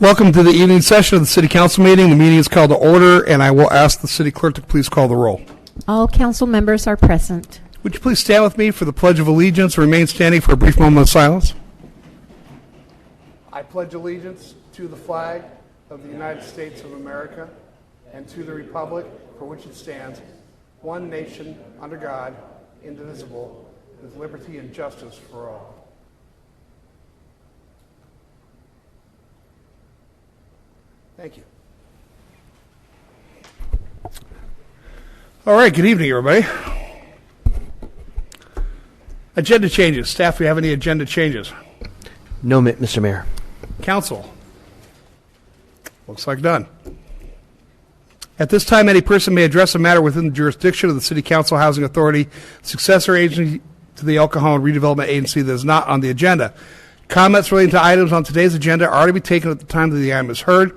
Welcome to the evening session of the City Council meeting. The meeting is called to order, and I will ask the City Clerk to please call the roll. All council members are present. Would you please stand with me for the Pledge of Allegiance and remain standing for a brief moment of silence? I pledge allegiance to the flag of the United States of America and to the republic for which it stands, one nation, under God, indivisible, with liberty and justice for all. Thank you. All right, good evening, everybody. Agenda changes. Staff, do we have any agenda changes? No, Mr. Mayor. Council. Looks like done. At this time, any person may address a matter within the jurisdiction of the City Council Housing Authority, successor agency to the El Cajon Redevelopment Agency that is not on the agenda. Comments relating to items on today's agenda are to be taken at the time that the item is heard.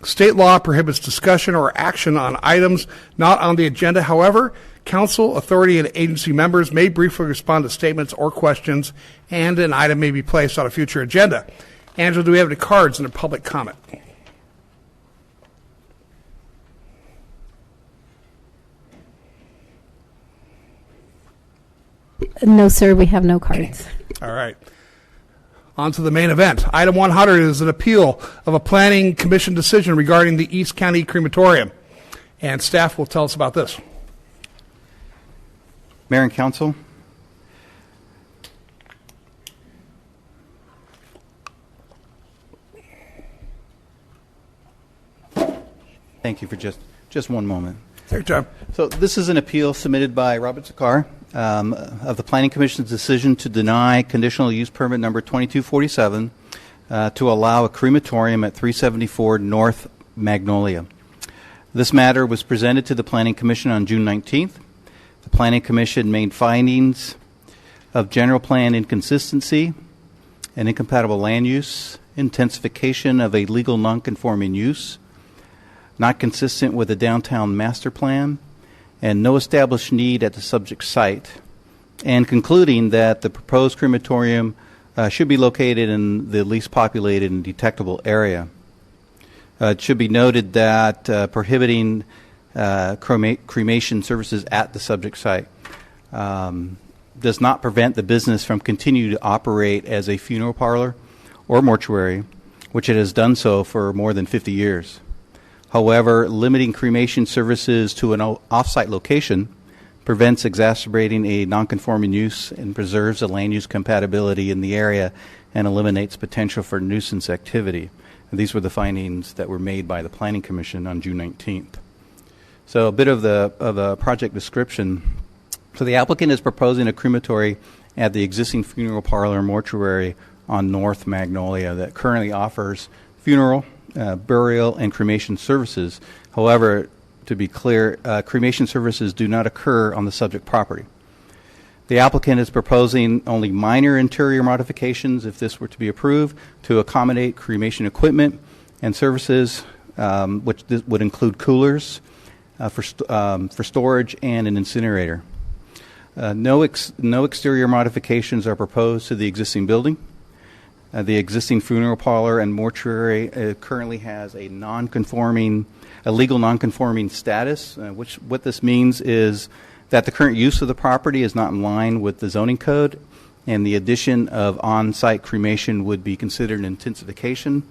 State law prohibits discussion or action on items not on the agenda. However, council, authority, and agency members may briefly respond to statements or questions, and an item may be placed on a future agenda. Angela, do we have any cards under public comment? No, sir, we have no cards. All right. On to the main event. Item 100 is an appeal of a planning commission decision regarding the East County Crematorium. And staff will tell us about this. Mayor and Council, thank you for just one moment. Take your time. So this is an appeal submitted by Robert Zakar of the Planning Commission's decision to deny conditional use permit number 2247 to allow a crematorium at 374 North Magnolia. This matter was presented to the Planning Commission on June 19th. The Planning Commission made findings of general plan inconsistency and incompatible land use, intensification of a legal nonconforming use, not consistent with the downtown master plan, and no established need at the subject site, and concluding that the proposed crematorium should be located in the least populated and detectable area. It should be noted that prohibiting cremation services at the subject site does not prevent the business from continuing to operate as a funeral parlor or mortuary, which it has done so for more than 50 years. However, limiting cremation services to an off-site location prevents exacerbating a nonconforming use and preserves the land use compatibility in the area and eliminates potential for nuisance activity. And these were the findings that were made by the Planning Commission on June 19th. So a bit of the project description. So the applicant is proposing a crematory at the existing funeral parlor and mortuary on North Magnolia that currently offers funeral, burial, and cremation services. However, to be clear, cremation services do not occur on the subject property. The applicant is proposing only minor interior modifications, if this were to be approved, to accommodate cremation equipment and services, which would include coolers for storage and an incinerator. No exterior modifications are proposed to the existing building. The existing funeral parlor and mortuary currently has a legal non-conforming status, what this means is that the current use of the property is not in line with the zoning code, and the addition of on-site cremation would be considered an intensification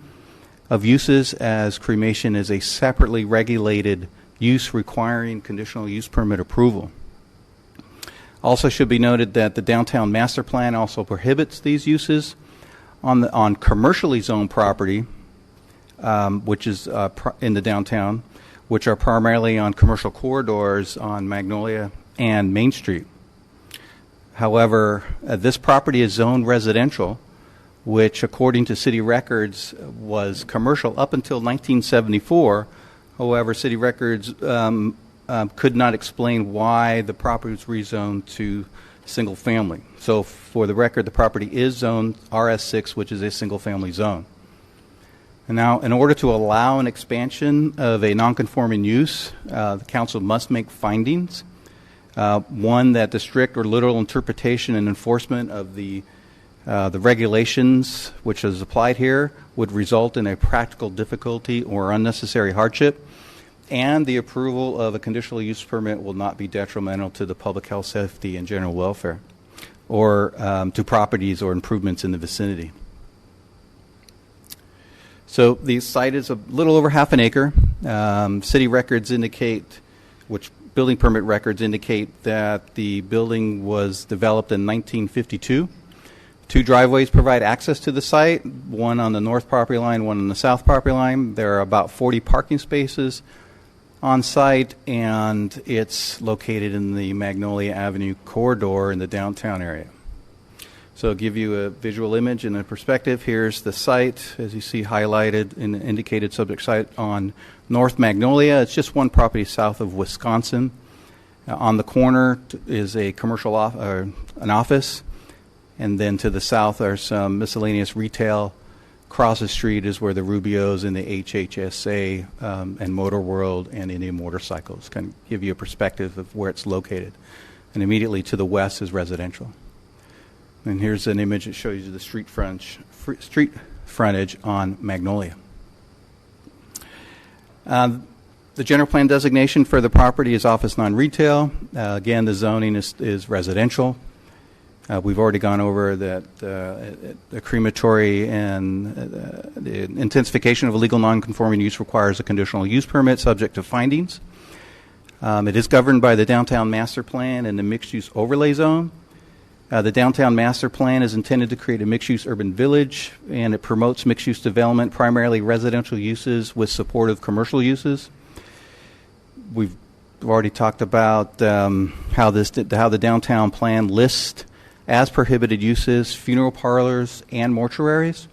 of uses, as cremation is a separately regulated use requiring conditional use permit approval. Also should be noted that the downtown master plan also prohibits these uses on commercially zoned property, which is in the downtown, which are primarily on commercial corridors on Magnolia and Main Street. However, this property is zoned residential, which according to city records was commercial up until 1974. However, city records could not explain why the property was rezoned to single family. So for the record, the property is zoned RS6, which is a single family zone. And now, in order to allow an expansion of a nonconforming use, the council must make findings. One, that the strict or literal interpretation and enforcement of the The regulations which is applied here would result in a practical difficulty or unnecessary hardship, and the approval of a conditional use permit will not be detrimental to the public health, safety, and general welfare, or to properties or improvements in the vicinity. So the site is a little over half an acre. City records indicate, which building permit records indicate that the building was developed in 1952. 2 driveways provide access to the site, one on the north property line, one on the south property line. There are about 40 parking spaces on site, and it's located in the Magnolia Avenue corridor in the downtown area. So I'll give you a visual image and a perspective. Here's the site, as you see highlighted in the indicated subject site on North Magnolia. It's just one property south of Wisconsin. On the corner is a commercial an office, and then to the south are some miscellaneous retail. Across the street is where the Rubios and the HHSA and Motor World and Indian Motorcycles can give you a perspective of where it's located. And immediately to the west is residential. And here's an image that shows you the street frontage on Magnolia. The general plan designation for the property is office non-retail. Again, the zoning is residential. We've already gone over that the crematory and the intensification of a legal non-conforming use requires a conditional use permit subject to findings. It is governed by the Downtown Master Plan and the Mixed-Use Overlay Zone. The Downtown Master Plan is intended to create a mixed-use urban village, and it promotes mixed-use development, primarily residential uses with supportive commercial uses. We've already talked about how the Downtown Plan lists as prohibited uses funeral parlors and mortuaries,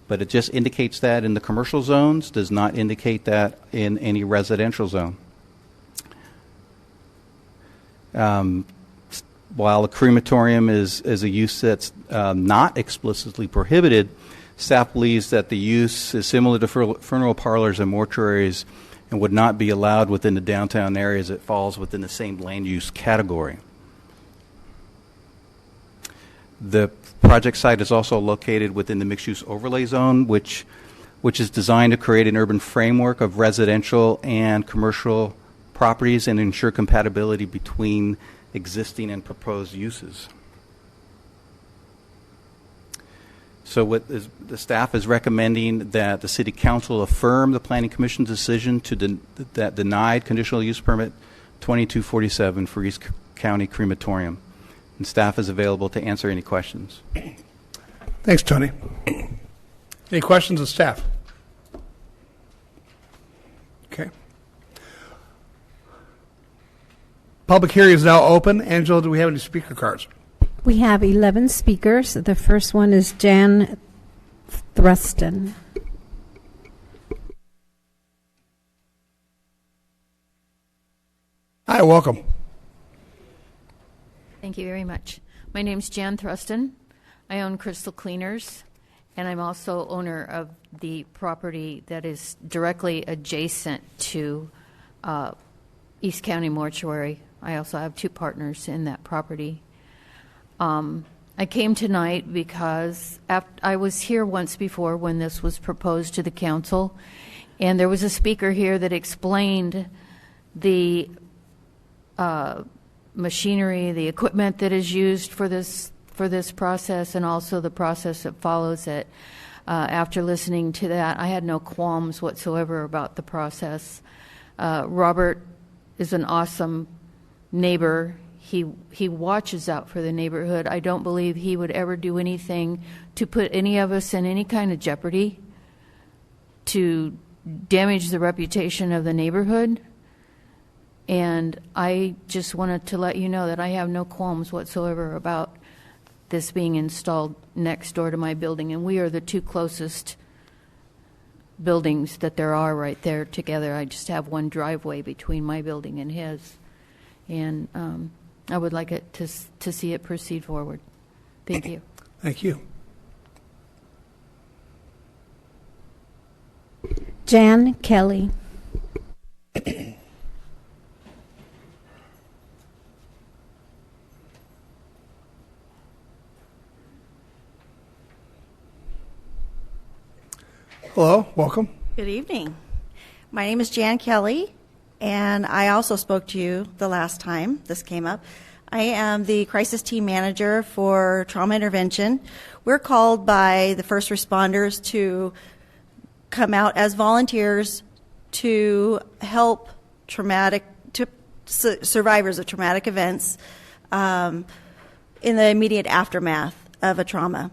but it just indicates that in the commercial zones, does not indicate that in any residential zone. While a crematorium is a use that's not explicitly prohibited, staff believes that the use is similar to funeral parlors and mortuaries and would not be allowed within the downtown areas. It falls within the same land use category. The project site is also located within the mixed-use overlay zone, which is designed to create an urban framework of residential and commercial properties and ensure compatibility between existing and proposed uses. So the staff is recommending that the City Council affirm the Planning Commission's decision that denied conditional use permit 2247 for East County Crematorium. And staff is available to answer any questions. Thanks, Tony. Any questions of staff? Okay. Public hearing is now open. Angela, do we have any speaker cards? We have 11 speakers. The first one is Jan Thruston. Hi, welcome. Thank you very much. My name's Jan Thruston. I own Crystal Cleaners, and I'm also owner of the property that is directly adjacent to East County Mortuary. I also have 2 partners in that property. I came tonight because I was here once before when this was proposed to the council, and there was a speaker here that explained the machinery, the equipment that is used for this process, and also the process that follows it. After listening to that, I had no qualms whatsoever about the process. Robert is an awesome neighbor. He watches out for the neighborhood. I don't believe he would ever do anything to put any of us in any kind of jeopardy, to damage the reputation of the neighborhood. And I just wanted to let you know that I have no qualms whatsoever about this being installed next door to my building. And we are the 2 closest buildings that there are right there together. I just have one driveway between my building and his. And I would like it to see it proceed forward. Thank you. Thank you. Jan Kelly. Hello, welcome. Good evening. My name is Jan Kelly, and I also spoke to you the last time this came up. I am the crisis team manager for trauma intervention. We're called by the first responders to come out as volunteers to help survivors of traumatic events in the immediate aftermath of a trauma.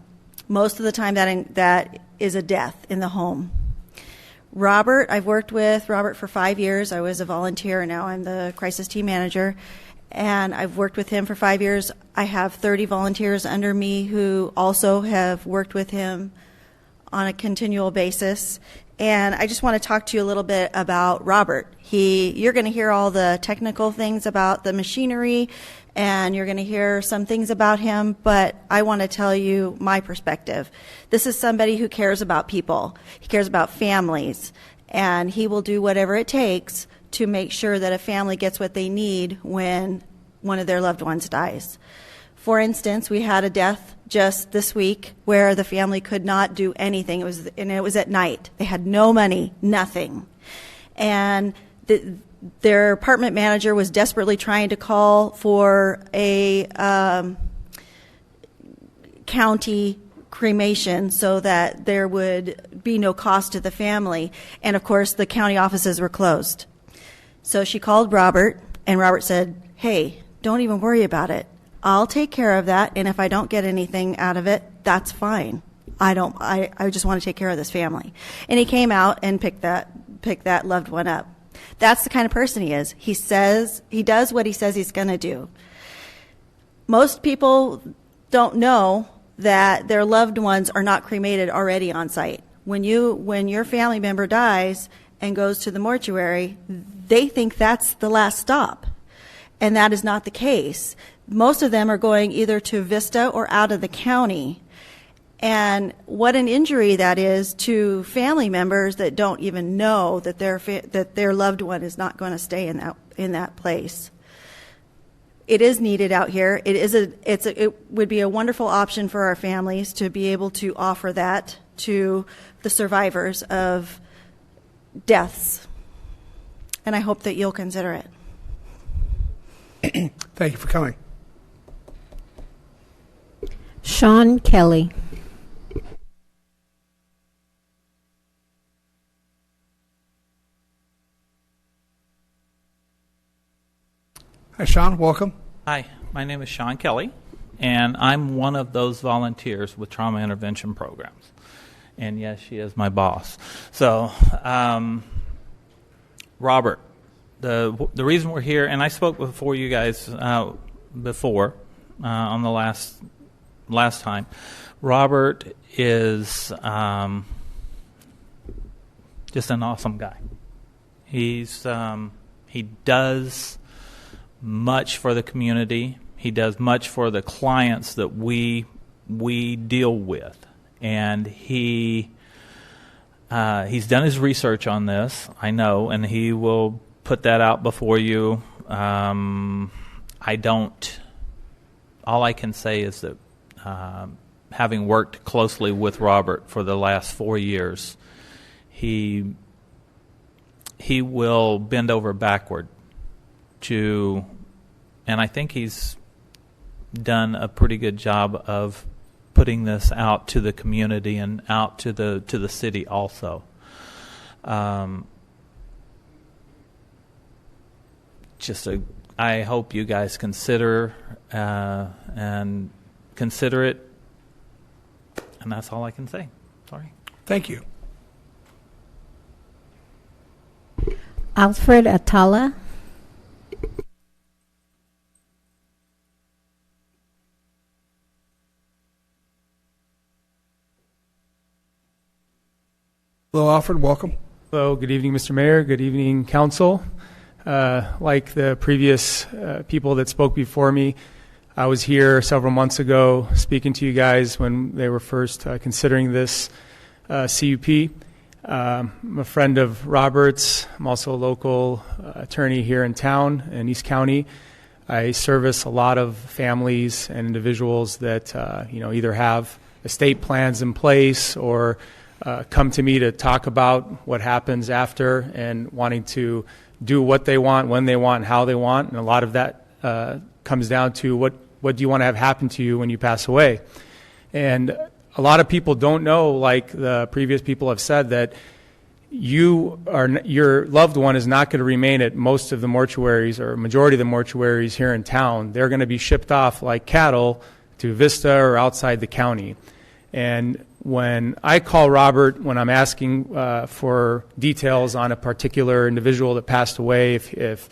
Most of the time that is a death in the home. Robert, I've worked with Robert for 5 years. I was a volunteer, and now I'm the crisis team manager. And I've worked with him for 5 years. I have 30 volunteers under me who also have worked with him on a continual basis. And I just want to talk to you a little bit about Robert. You're going to hear all the technical things about the machinery, and you're going to hear some things about him, but I want to tell you my perspective. This is somebody who cares about people. He cares about families, and he will do whatever it takes to make sure that a family gets what they need when one of their loved ones dies. For instance, we had a death just this week where the family could not do anything. It was at night. They had no money, nothing. And their apartment manager was desperately trying to call for a county cremation so that there would be no cost to the family. And of course, the county offices were closed. So she called Robert, and Robert said, "Hey, don't even worry about it. I'll take care of that, and if I don't get anything out of it, that's fine. I just want to take care of this family." And he came out and picked that loved one up. That's the kind of person he is. He does what he says he's going to do. Most people don't know that their loved ones are not cremated already on site. When your family member dies and goes to the mortuary, they think that's the last stop. And that is not the case. Most of them are going either to Vista or out of the county. And what an injury that is to family members that don't even know that their loved one is not going to stay in that place. It is needed out here. It would be a wonderful option for our families to be able to offer that to the survivors of deaths. And I hope that you'll consider it. Thank you for coming. Sean Kelly. Hi, Sean. Welcome. Hi, my name is Sean Kelly, and I'm one of those volunteers with trauma intervention programs. And yes, she is my boss. So, Robert, the reason we're here, and I spoke before you guys on the last time. Robert is just an awesome guy. He does much for the community. He does much for the clients that we deal with, and he's done his research on this, I know, and he will put that out before you. All I can say is that having worked closely with Robert for the last 4 years, he will bend over backward to, and I think he's done a pretty good job of putting this out to the community and out to the city also. I hope you guys consider it, and that's all I can say. Sorry. Thank you. Alfred Atala. Hello, Alfred. Welcome. Hello, good evening, Mr. Mayor. Good evening, Council. Like the previous people that spoke before me, I was here several months ago speaking to you guys when they were first considering this CUP. I'm a friend of Robert's. I'm also a local attorney here in town in East County. I service a lot of families and individuals that either have estate plans in place or come to me to talk about what happens after and wanting to do what they want, when they want, and how they want. And a lot of that comes down to what do you want to have happen to you when you pass away. And a lot of people don't know, like the previous people have said, that your loved one is not going to remain at most of the mortuaries or majority of the mortuaries here in town. They're going to be shipped off like cattle to Vista or outside the county. And when I call Robert, when I'm asking for details on a particular individual that passed away, if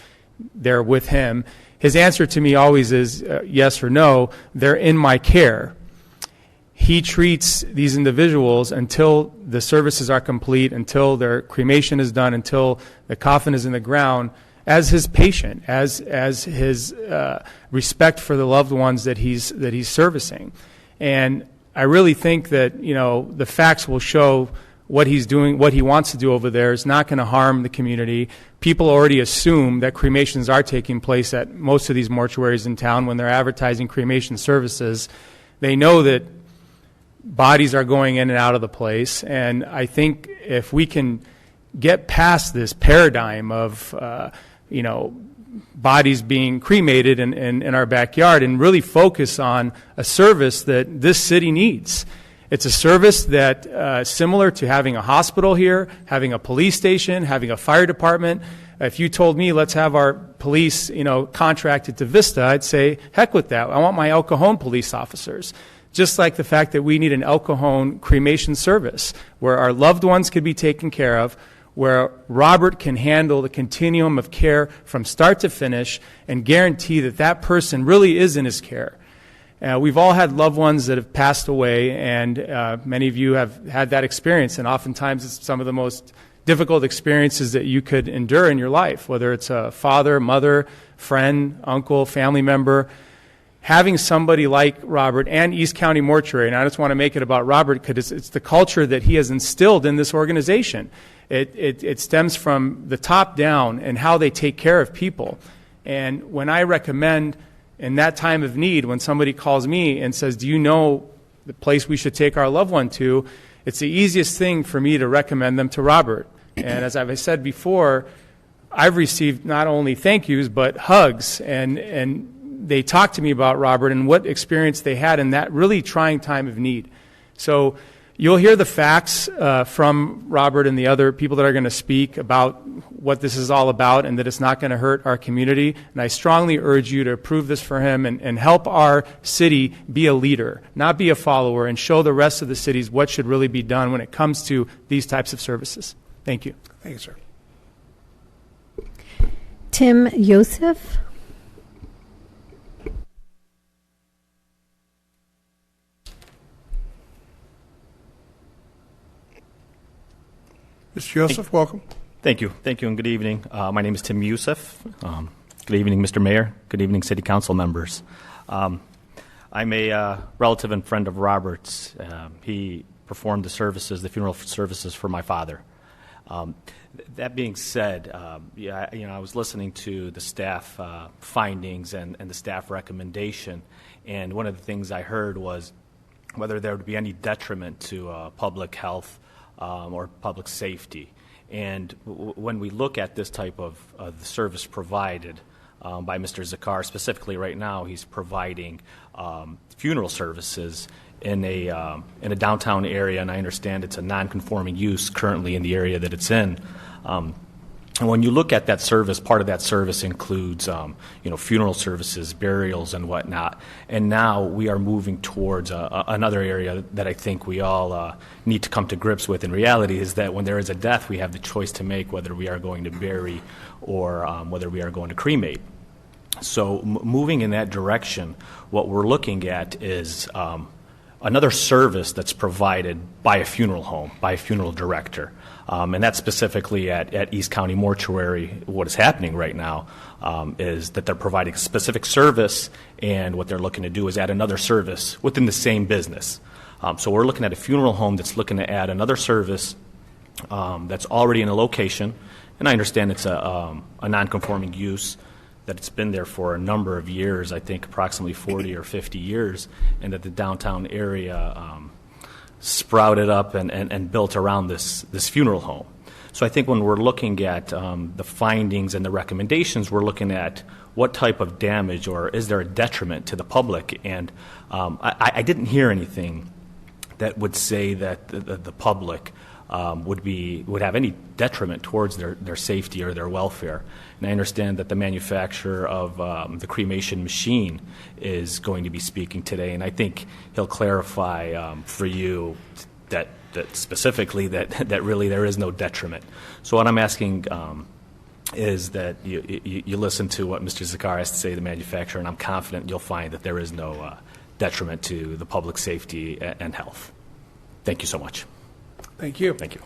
they're with him, his answer to me always is yes or no, they're in my care. He treats these individuals until the services are complete, until their cremation is done, until the coffin is in the ground, as his patient, as his respect for the loved ones that he's servicing. And I really think that, the facts will show what he's doing, what he wants to do over there is not going to harm the community. People already assume that cremations are taking place at most of these mortuaries in town when they're advertising cremation services. They know that bodies are going in and out of the place, and I think if we can get past this paradigm of, bodies being cremated in our backyard and really focus on a service that this city needs. It's a service that, similar to having a hospital here, having a police station, having a fire department. If you told me, let's have our police, contracted to Vista, I'd say, heck with that. I want my El Cajon police officers. Just like the fact that we need an El Cajon cremation service where our loved ones could be taken care of, where Robert can handle the continuum of care from start to finish and guarantee that that person really is in his care. We've all had loved ones that have passed away, and many of you have had that experience, and oftentimes it's some of the most difficult experiences that you could endure in your life, whether it's a father, mother, friend, uncle, family member. Having somebody like Robert and East County Mortuary, and I just want to make it about Robert because it's the culture that he has instilled in this organization. It stems from the top down and how they take care of people. And when I recommend in that time of need, when somebody calls me and says, do you know the place we should take our loved one to, it's the easiest thing for me to recommend them to Robert. And as I've said before, I've received not only thank yous, but hugs, and they talked to me about Robert and what experience they had in that really trying time of need. So you'll hear the facts from Robert and the other people that are going to speak about what this is all about and that it's not going to hurt our community. And I strongly urge you to approve this for him and help our city be a leader, not be a follower, and show the rest of the cities what should really be done when it comes to these types of services. Thank you. Thank you, sir. Tim Yosef. Mr. Joseph, welcome. Thank you, and good evening. My name is Tim Youssef. Good evening, Mr. Mayor. Good evening, City Council members. I'm a relative and friend of Robert's. He performed the funeral services for my father. That being said, I was listening to the staff findings and the staff recommendation, and one of the things I heard was whether there would be any detriment to public health or public safety. And when we look at this type of the service provided by Mr. Zakar, specifically right now, he's providing funeral services in a downtown area, and I understand it's a non-conforming use currently in the area that it's in. And when you look at that service, part of that service includes, funeral services, burials, and whatnot. And now we are moving towards another area that I think we all need to come to grips with. In reality, is that when there is a death, we have the choice to make whether we are going to bury or whether we are going to cremate. So moving in that direction, what we're looking at is another service that's provided by a funeral home, by a funeral director. And that's specifically at East County Mortuary. What is happening right now is that they're providing a specific service, and what they're looking to do is add another service within the same business. So we're looking at a funeral home that's looking to add another service that's already in a location, and I understand it's a non-conforming use, that it's been there for a number of years, I think approximately 40 or 50 years, and that the downtown area sprouted up and built around this funeral home. So I think when we're looking at the findings and the recommendations, we're looking at what type of damage or is there a detriment to the public. And I didn't hear anything that would say that the public would have any detriment towards their safety or their welfare. And I understand that the manufacturer of the cremation machine is going to be speaking today, and I think he'll clarify for you that specifically that really there is no detriment. So what I'm asking is that you listen to what Mr. Zakar has to say, the manufacturer, and I'm confident you'll find that there is no detriment to the public safety and health. Thank you so much. Thank you. Thank you.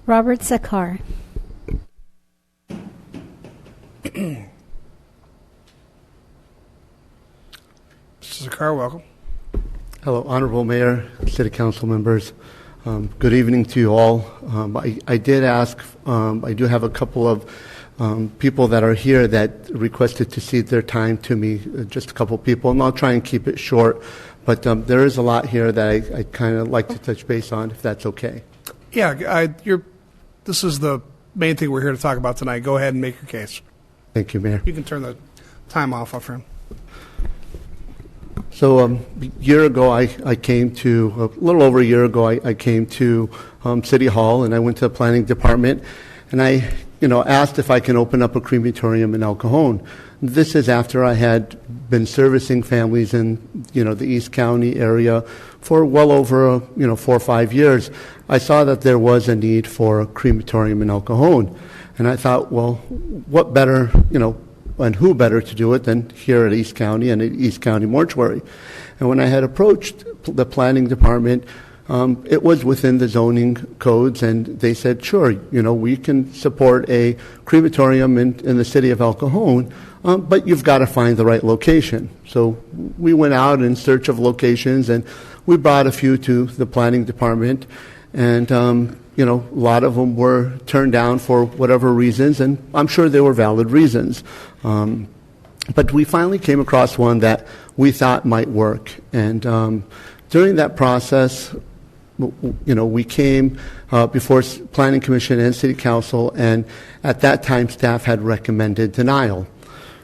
Robert Zakar. Mr. Zakar, welcome. Hello, Honorable Mayor, City Council members. Good evening to you all. I did ask, I do have a couple of people that are here that requested to cede their time to me, just a couple people, and I'll try and keep it short. But there is a lot here that I kind of like to touch base on, if that's okay. Yeah, this is the main thing we're here to talk about tonight. Go ahead and make your case. Thank you, Mayor. You can turn the time off, friend. So a year ago, I came to, a little over a year ago, I came to City Hall, and I went to the planning department, and I asked if I can open up a crematorium in El Cajon. This is after I had been servicing families in, the East County area for well over, 4 or 5 years. I saw that there was a need for a crematorium in El Cajon. And I thought, well, what better, and who better to do it than here at East County and at East County Mortuary. And when I had approached the planning department, it was within the zoning codes, and they said, sure, we can support a crematorium in the city of El Cajon, but you've got to find the right location. So we went out in search of locations, and we brought a few to the planning department, and a lot of them were turned down for whatever reasons, and I'm sure they were valid reasons. But we finally came across one that we thought might work, and during that process, we came before Planning Commission and City Council, and at that time, staff had recommended denial.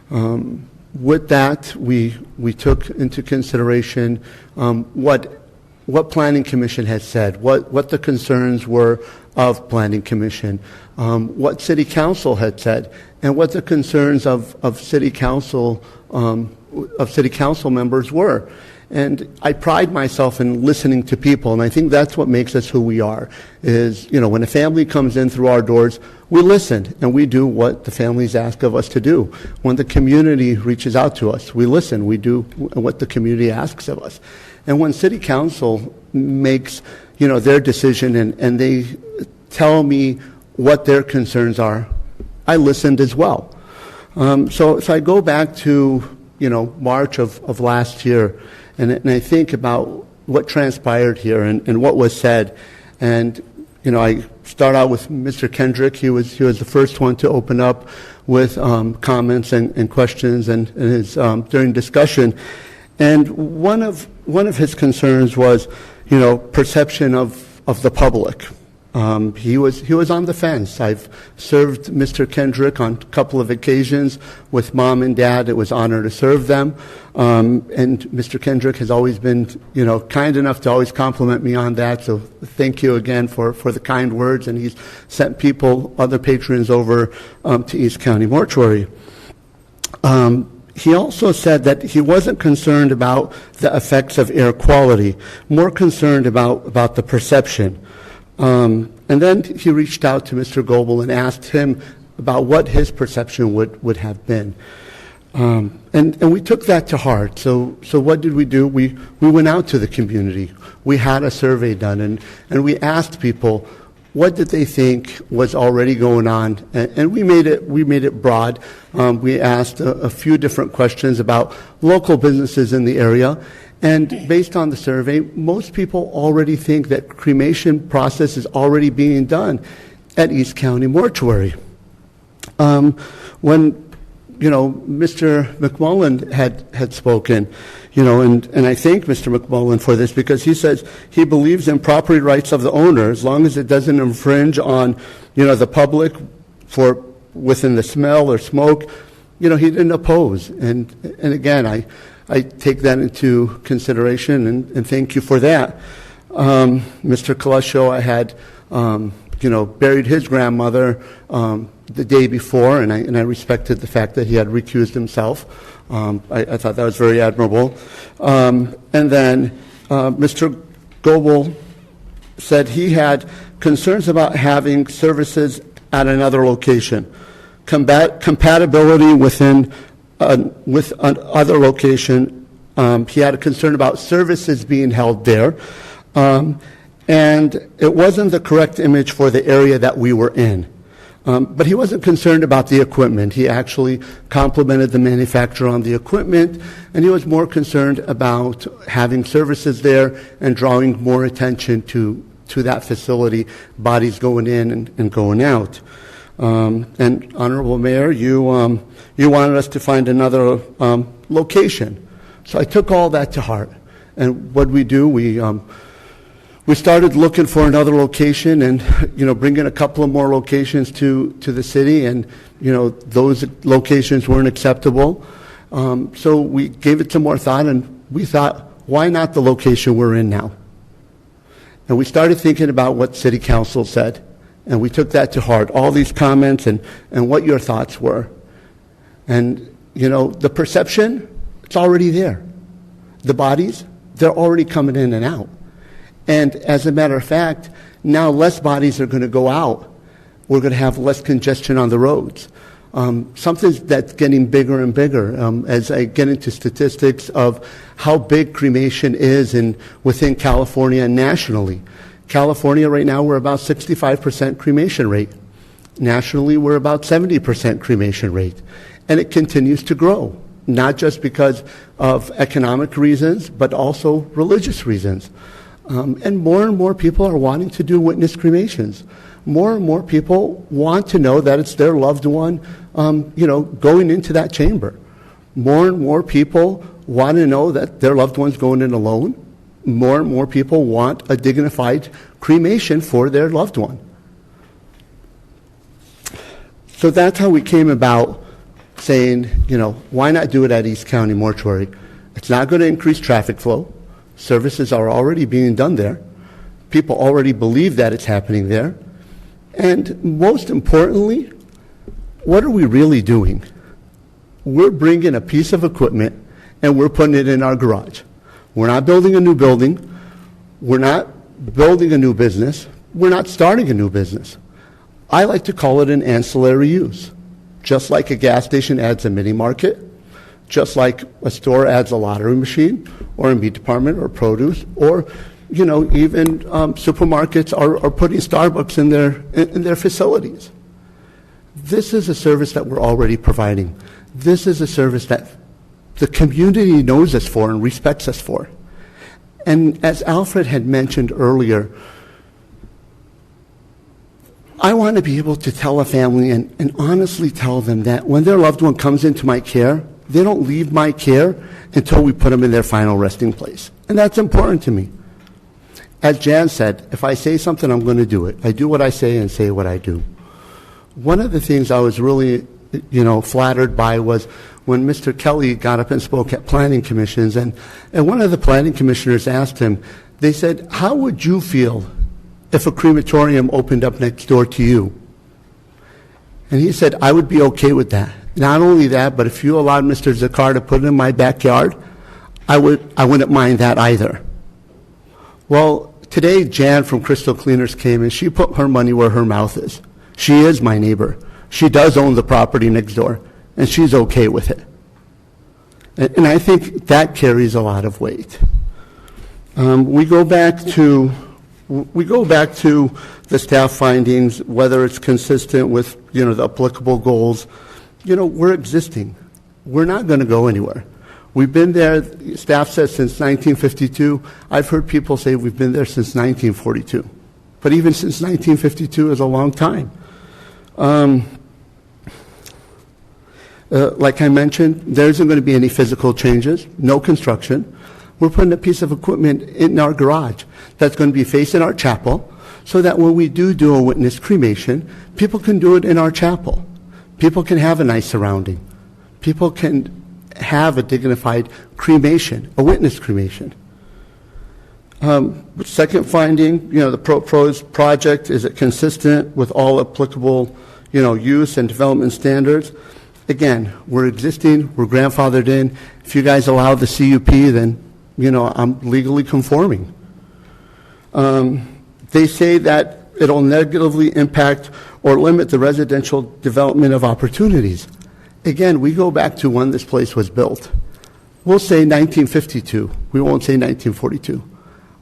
With that, we took into consideration what Planning Commission had said, what the concerns were of Planning Commission, what City Council had said, and what the concerns of City Council members were. And I pride myself in listening to people, and I think that's what makes us who we are, is, when a family comes in through our doors, we listen, and we do what the families ask of us to do. When the community reaches out to us, we listen, we do what the community asks of us. And when City Council makes, their decision and they tell me what their concerns are, I listened as well. So I go back to, March of last year, and I think about what transpired here and what was said. And, I start out with Mr. Kendrick. He was the first one to open up with comments and questions and his during discussion. And one of his concerns was, perception of the public. He was on the fence. I've served Mr. Kendrick on a couple of occasions with Mom and Dad. It was an honor to serve them. And Mr. Kendrick has always been, kind enough to always compliment me on that. So thank you again for the kind words. And he's sent other patrons over to East County Mortuary. He also said that he wasn't concerned about the effects of air quality, more concerned about the perception. And then he reached out to Mr. Goebel and asked him about what his perception would have been. And we took that to heart. So what did we do? We went out to the community. We had a survey done, and we asked people, what did they think was already going on? And we made it broad. We asked a few different questions about local businesses in the area. And based on the survey, most people already think that cremation process is already being done at East County Mortuary. When Mr. McMullen had spoken, and I thank Mr. McMullen for this because he says he believes in property rights of the owner as long as it doesn't infringe on, the public for within the smell or smoke. He didn't oppose. And again, I take that into consideration and thank you for that. Mr. Coluscio, I had, buried his grandmother the day before, and I respected the fact that he had recused himself. I thought that was very admirable. And then Mr. Goebel said he had concerns about having services at another location, compatibility within with another location. He had a concern about services being held there. And it wasn't the correct image for the area that we were in. But he wasn't concerned about the equipment. He actually complimented the manufacturer on the equipment, and he was more concerned about having services there and drawing more attention to that facility, bodies going in and going out. And Honorable Mayor, you wanted us to find another location. So I took all that to heart. And what we do, we started looking for another location and, bringing a couple of more locations to the city, and, those locations weren't acceptable. So we gave it some more thought, and we thought, why not the location we're in now? And we started thinking about what City Council said, and we took that to heart, all these comments and what your thoughts were. And, the perception, it's already there. The bodies, they're already coming in and out. And as a matter of fact, now less bodies are going to go out. We're going to have less congestion on the roads. Something that's getting bigger and bigger as I get into statistics of how big cremation is within California and nationally. California right now, we're about 65% cremation rate. Nationally, we're about 70% cremation rate. And it continues to grow, not just because of economic reasons, but also religious reasons. And more people are wanting to do witness cremations. More and more people want to know that it's their loved one, going into that chamber. More and more people want to know that their loved one's going in alone. More and more people want a dignified cremation for their loved one. So that's how we came about saying, why not do it at East County Mortuary? It's not going to increase traffic flow. Services are already being done there. People already believe that it's happening there. And most importantly, what are we really doing? We're bringing a piece of equipment and we're putting it in our garage. We're not building a new building. We're not building a new business. We're not starting a new business. I like to call it an ancillary use. Just like a gas station adds a mini market, just like a store adds a lottery machine, or a meat department, or produce, or even supermarkets are putting Starbucks in their facilities. This is a service that we're already providing. This is a service that the community knows us for and respects us for. And as Alfred had mentioned earlier, I want to be able to tell a family and honestly tell them that when their loved one comes into my care, they don't leave my care until we put them in their final resting place. And that's important to me. As Jan said, if I say something, I'm going to do it. I do what I say and say what I do. One of the things I was really, flattered by was when Mr. Kelly got up and spoke at planning commissions, and one of the planning commissioners asked him, they said, how would you feel if a crematorium opened up next door to you? And he said, I would be okay with that. Not only that, but if you allowed Mr. Zakar to put it in my backyard, I wouldn't mind that either. Well, today Jan from Crystal Cleaners came and she put her money where her mouth is. She is my neighbor. She does own the property next door, and she's okay with it. And I think that carries a lot of weight. We go back to the staff findings, whether it's consistent with the applicable goals. We're existing. We're not going to go anywhere. We've been there, staff says, since 1952. I've heard people say we've been there since 1942. But even since 1952 is a long time. Like I mentioned, there isn't going to be any physical changes, no construction. We're putting a piece of equipment in our garage that's going to be facing our chapel so that when we do a witness cremation, people can do it in our chapel. People can have a nice surrounding. People can have a dignified cremation, a witness cremation. Second finding, the proposed project, is it consistent with all applicable, use and development standards? Again, we're existing, we're grandfathered in. If you guys allow the CUP, then, I'm legally conforming. They say that it'll negatively impact or limit the residential development of opportunities. Again, we go back to when this place was built. We'll say 1952. We won't say 1942.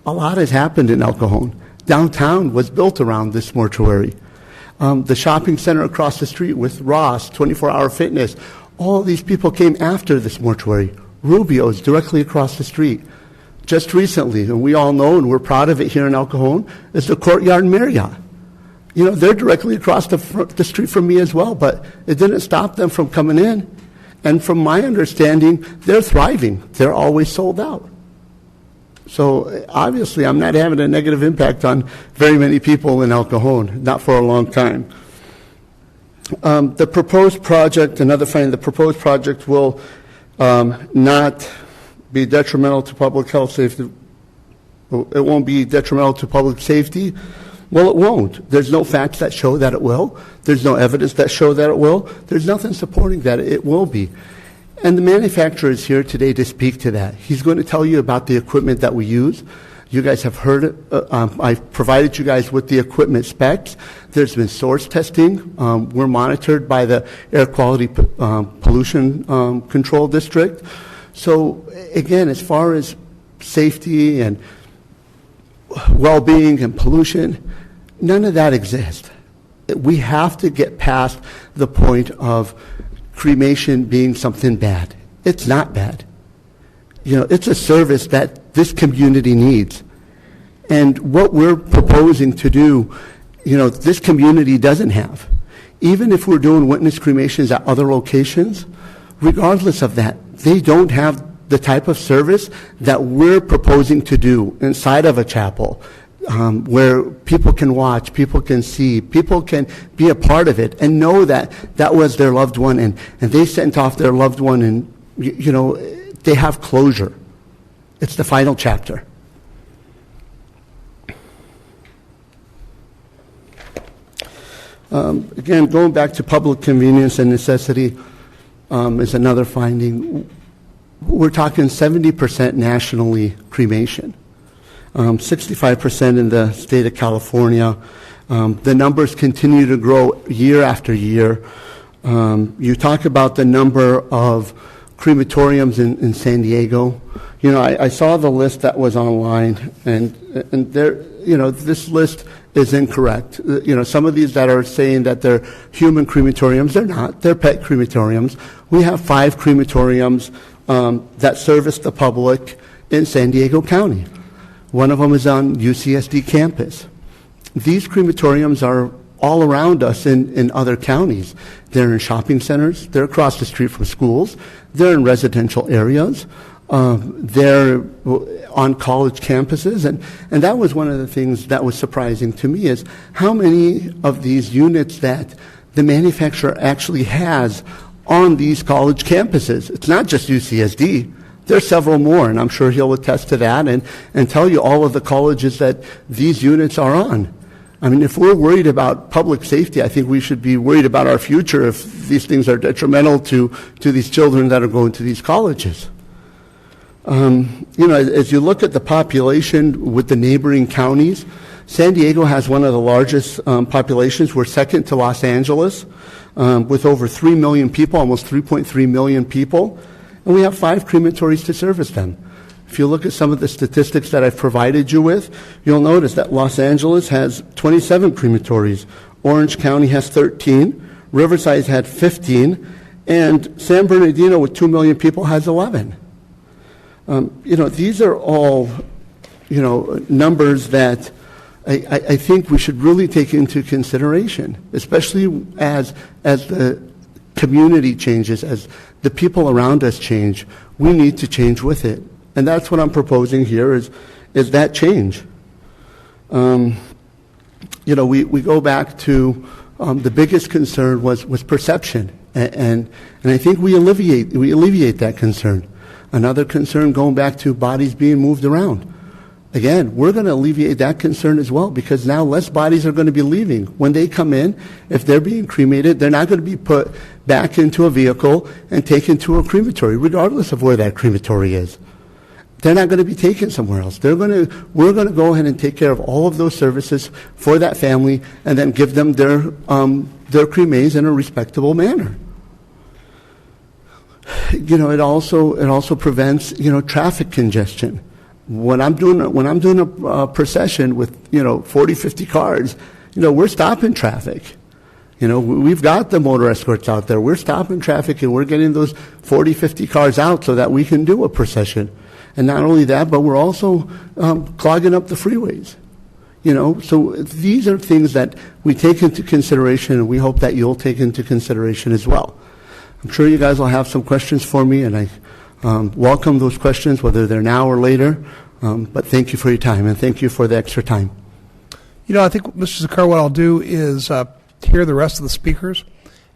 A lot has happened in El Cajon. Downtown was built around this mortuary. The shopping center across the street with Ross, 24-hour fitness, all these people came after this mortuary. Rubio's directly across the street. Just recently, and we all know and we're proud of it here in El Cajon, is the Courtyard Marriott. They're directly across the street from me as well, but it didn't stop them from coming in. And from my understanding, they're thriving. They're always sold out. So obviously, I'm not having a negative impact on very many people in El Cajon, not for a long time. The proposed project, another finding, the proposed project will not be detrimental to public health safety. It won't be detrimental to public safety. Well, it won't. There's no facts that show that it will. There's no evidence that show that it will. There's nothing supporting that it will be. And the manufacturer is here today to speak to that. He's going to tell you about the equipment that we use. You guys have heard it. I've provided you guys with the equipment specs. There's been source testing. We're monitored by the Air Quality Pollution Control District. So, again, as far as safety and well-being and pollution, none of that exists. We have to get past the point of cremation being something bad. It's not bad. It's a service that this community needs. And what we're proposing to do, this community doesn't have. Even if we're doing witness cremations at other locations, regardless of that, they don't have the type of service that we're proposing to do inside of a chapel, where people can watch, people can see, people can be a part of it and know that that was their loved one, and they sent off their loved one, and they have closure. It's the final chapter. Again, going back to public convenience and necessity is another finding. We're talking 70% nationally cremation, 65% in the state of California. The numbers continue to grow year after year. You talk about the number of crematoriums in San Diego. I saw the list that was online, and there, this list is incorrect. Some of these that are saying that they're human crematoriums, they're not. They're pet crematoriums. We have 5 crematoriums that service the public in San Diego County. One of them is on UCSD campus. These crematoriums are all around us in other counties. They're in shopping centers. They're across the street from schools. They're in residential areas. They're on college campuses. And that was one of the things that was surprising to me, is how many of these units that the manufacturer actually has on these college campuses. It's not just UCSD. There's several more, and I'm sure he'll attest to that and tell you all of the colleges that these units are on. I mean, if we're worried about public safety, I think we should be worried about our future if these things are detrimental to these children that are going to these colleges. As you look at the population with the neighboring counties, San Diego has one of the largest populations. We're second to Los Angeles with over 3 million people, almost 3.3 million people. And we have 5 crematories to service them. If you look at some of the statistics that I've provided you with, you'll notice that Los Angeles has 27 crematories, Orange County has 13, Riverside had 15, and San Bernardino with 2 million people has 11. These are all, numbers that I think we should really take into consideration, especially as the community changes, as the people around us change, we need to change with it. And that's what I'm proposing here is that change. We go back to the biggest concern was perception. And I think we alleviate that concern. Another concern going back to bodies being moved around. Again, we're going to alleviate that concern as well, because now less bodies are going to be leaving. When they come in, if they're being cremated, they're not going to be put back into a vehicle and taken to a crematory, regardless of where that crematory is. They're not going to be taken somewhere else. We're going to go ahead and take care of all of those services for that family, and then give them their cremains in a respectable manner. It also prevents traffic congestion. When I'm doing a procession with 40, 50 cars, we're stopping traffic. We've got the motor escorts out there. We're stopping traffic, and we're getting those 40, 50 cars out so that we can do a procession. And not only that, but we're also clogging up the freeways. So these are things that we take into consideration, and we hope that you'll take into consideration as well. I'm sure you guys will have some questions for me, and I welcome those questions, whether they're now or later. But thank you for your time, and thank you for the extra time. I think, Mr. Zakar, what I'll do is hear the rest of the speakers,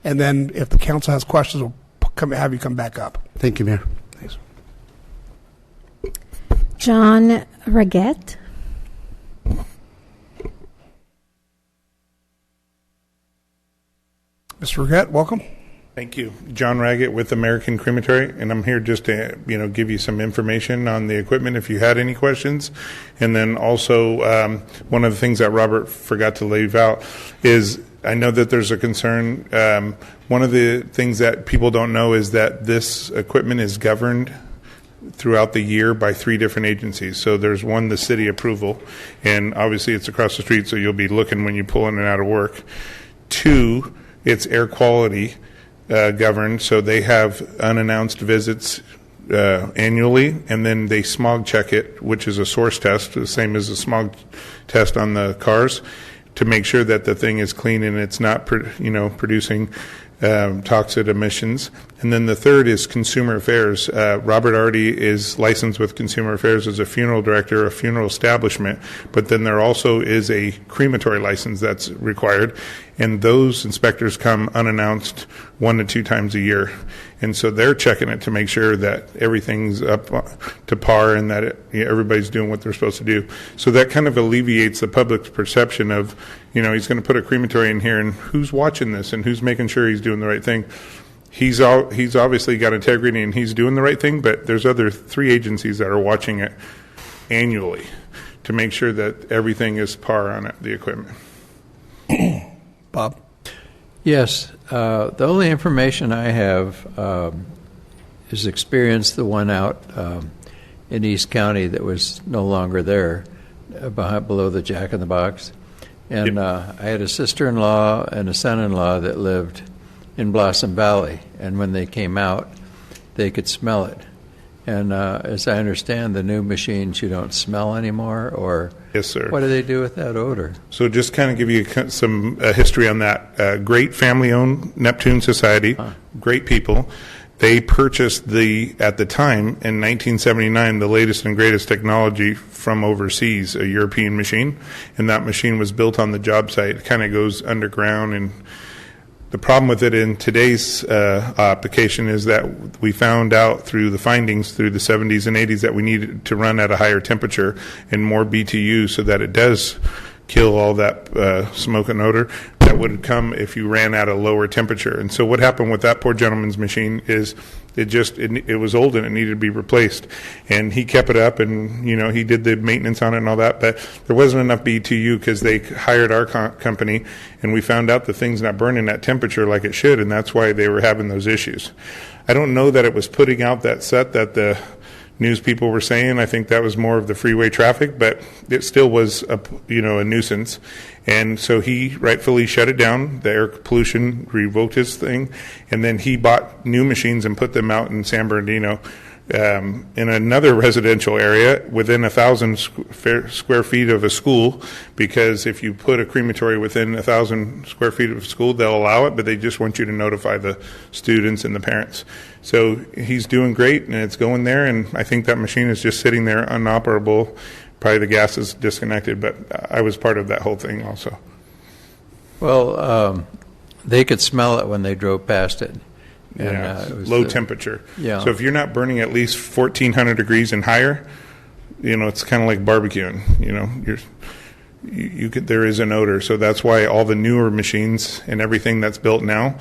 and then if the council has questions, we'll have you come back up. Thank you, Mayor. Thanks. John Raguette. Mr. Raguette, welcome. Thank you. John Raggett with American Crematory, and I'm here just to give you some information on the equipment if you had any questions. And then also one of the things that Robert forgot to leave out is I know that there's a concern. One of the things that people don't know is that this equipment is governed throughout the year by 3 different agencies. So there's one, the city approval, and obviously it's across the street, so you'll be looking when you pull in and out of work. 2, it's air quality governed, so they have unannounced visits annually, and then they smog check it, which is a source test, the same as a smog test on the cars, to make sure that the thing is clean and it's not producing toxic emissions. And then the third is Consumer Affairs. Robert Artie is licensed with Consumer Affairs as a funeral director, a funeral establishment, but then there also is a crematory license that's required, and those inspectors come unannounced 1 to 2 times a year. And so they're checking it to make sure that everything's up to par and that everybody's doing what they're supposed to do. So that kind of alleviates the public's perception of, he's going to put a crematory in here, and who's watching this and who's making sure he's doing the right thing. He's obviously got integrity and he's doing the right thing, but there's other 3 agencies that are watching it annually to make sure that everything is par on it, the equipment. Bob? Yes. The only information I have is experience the one out in East County that was no longer there, below the Jack in the Box. And I had a sister-in-law and a son-in-law that lived in Blossom Valley, and when they came out, they could smell it. And as I understand, the new machines you don't smell anymore, or yes, sir. What do they do with that odor? So just kind of give you some history on that. Great family-owned Neptune Society, great people. They purchased at the time, in 1979, the latest and greatest technology from overseas, a European machine, and that machine was built on the job site. It kind of goes underground, and the problem with it in today's application is that we found out through the findings through the 70s and 80s that we needed to run at a higher temperature and more BTU so that it does kill all that smoke and odor that would come if you ran at a lower temperature. And so what happened with that poor gentleman's machine is it was old and it needed to be replaced. And he kept it up and, he did the maintenance on it and all that, but there wasn't enough BTU because they hired our company and we found out the thing's not burning at temperature like it should, and that's why they were having those issues. I don't know that it was putting out that set that the news people were saying. I think that was more of the freeway traffic, but it still was a nuisance. And so he rightfully shut it down. The air pollution revoked his thing, and then he bought new machines and put them out in San Bernardino in another residential area within 1,000 square feet of a school, because if you put a crematory within 1,000 square feet of a school, they'll allow it, but they just want you to notify the students and the parents. So he's doing great, and it's going there, and I think that machine is just sitting there unoperable. Probably the gas is disconnected, but I was part of that whole thing also. Well, they could smell it when they drove past it. And, Yeah, it was low the- temperature. Yeah. So if you're not burning at least 1,400 degrees and higher, it's kind of like barbecuing. You could, there is an odor. So that's why all the newer machines and everything that's built now.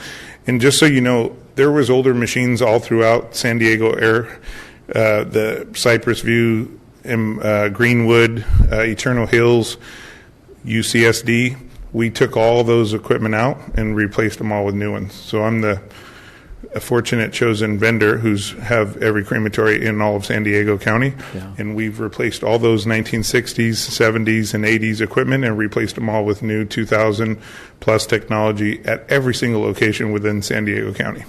And just so you know, there was older machines all throughout San Diego Air, the Cypress View, Greenwood, Eternal Hills, UCSD. We took all those equipment out and replaced them all with new ones. So I'm a fortunate chosen vendor who's have every crematory in all of San Diego County. Yeah. And we've replaced all those 1960s, 70s, and 80s equipment and replaced them all with new 2000 plus technology at every single location within San Diego County.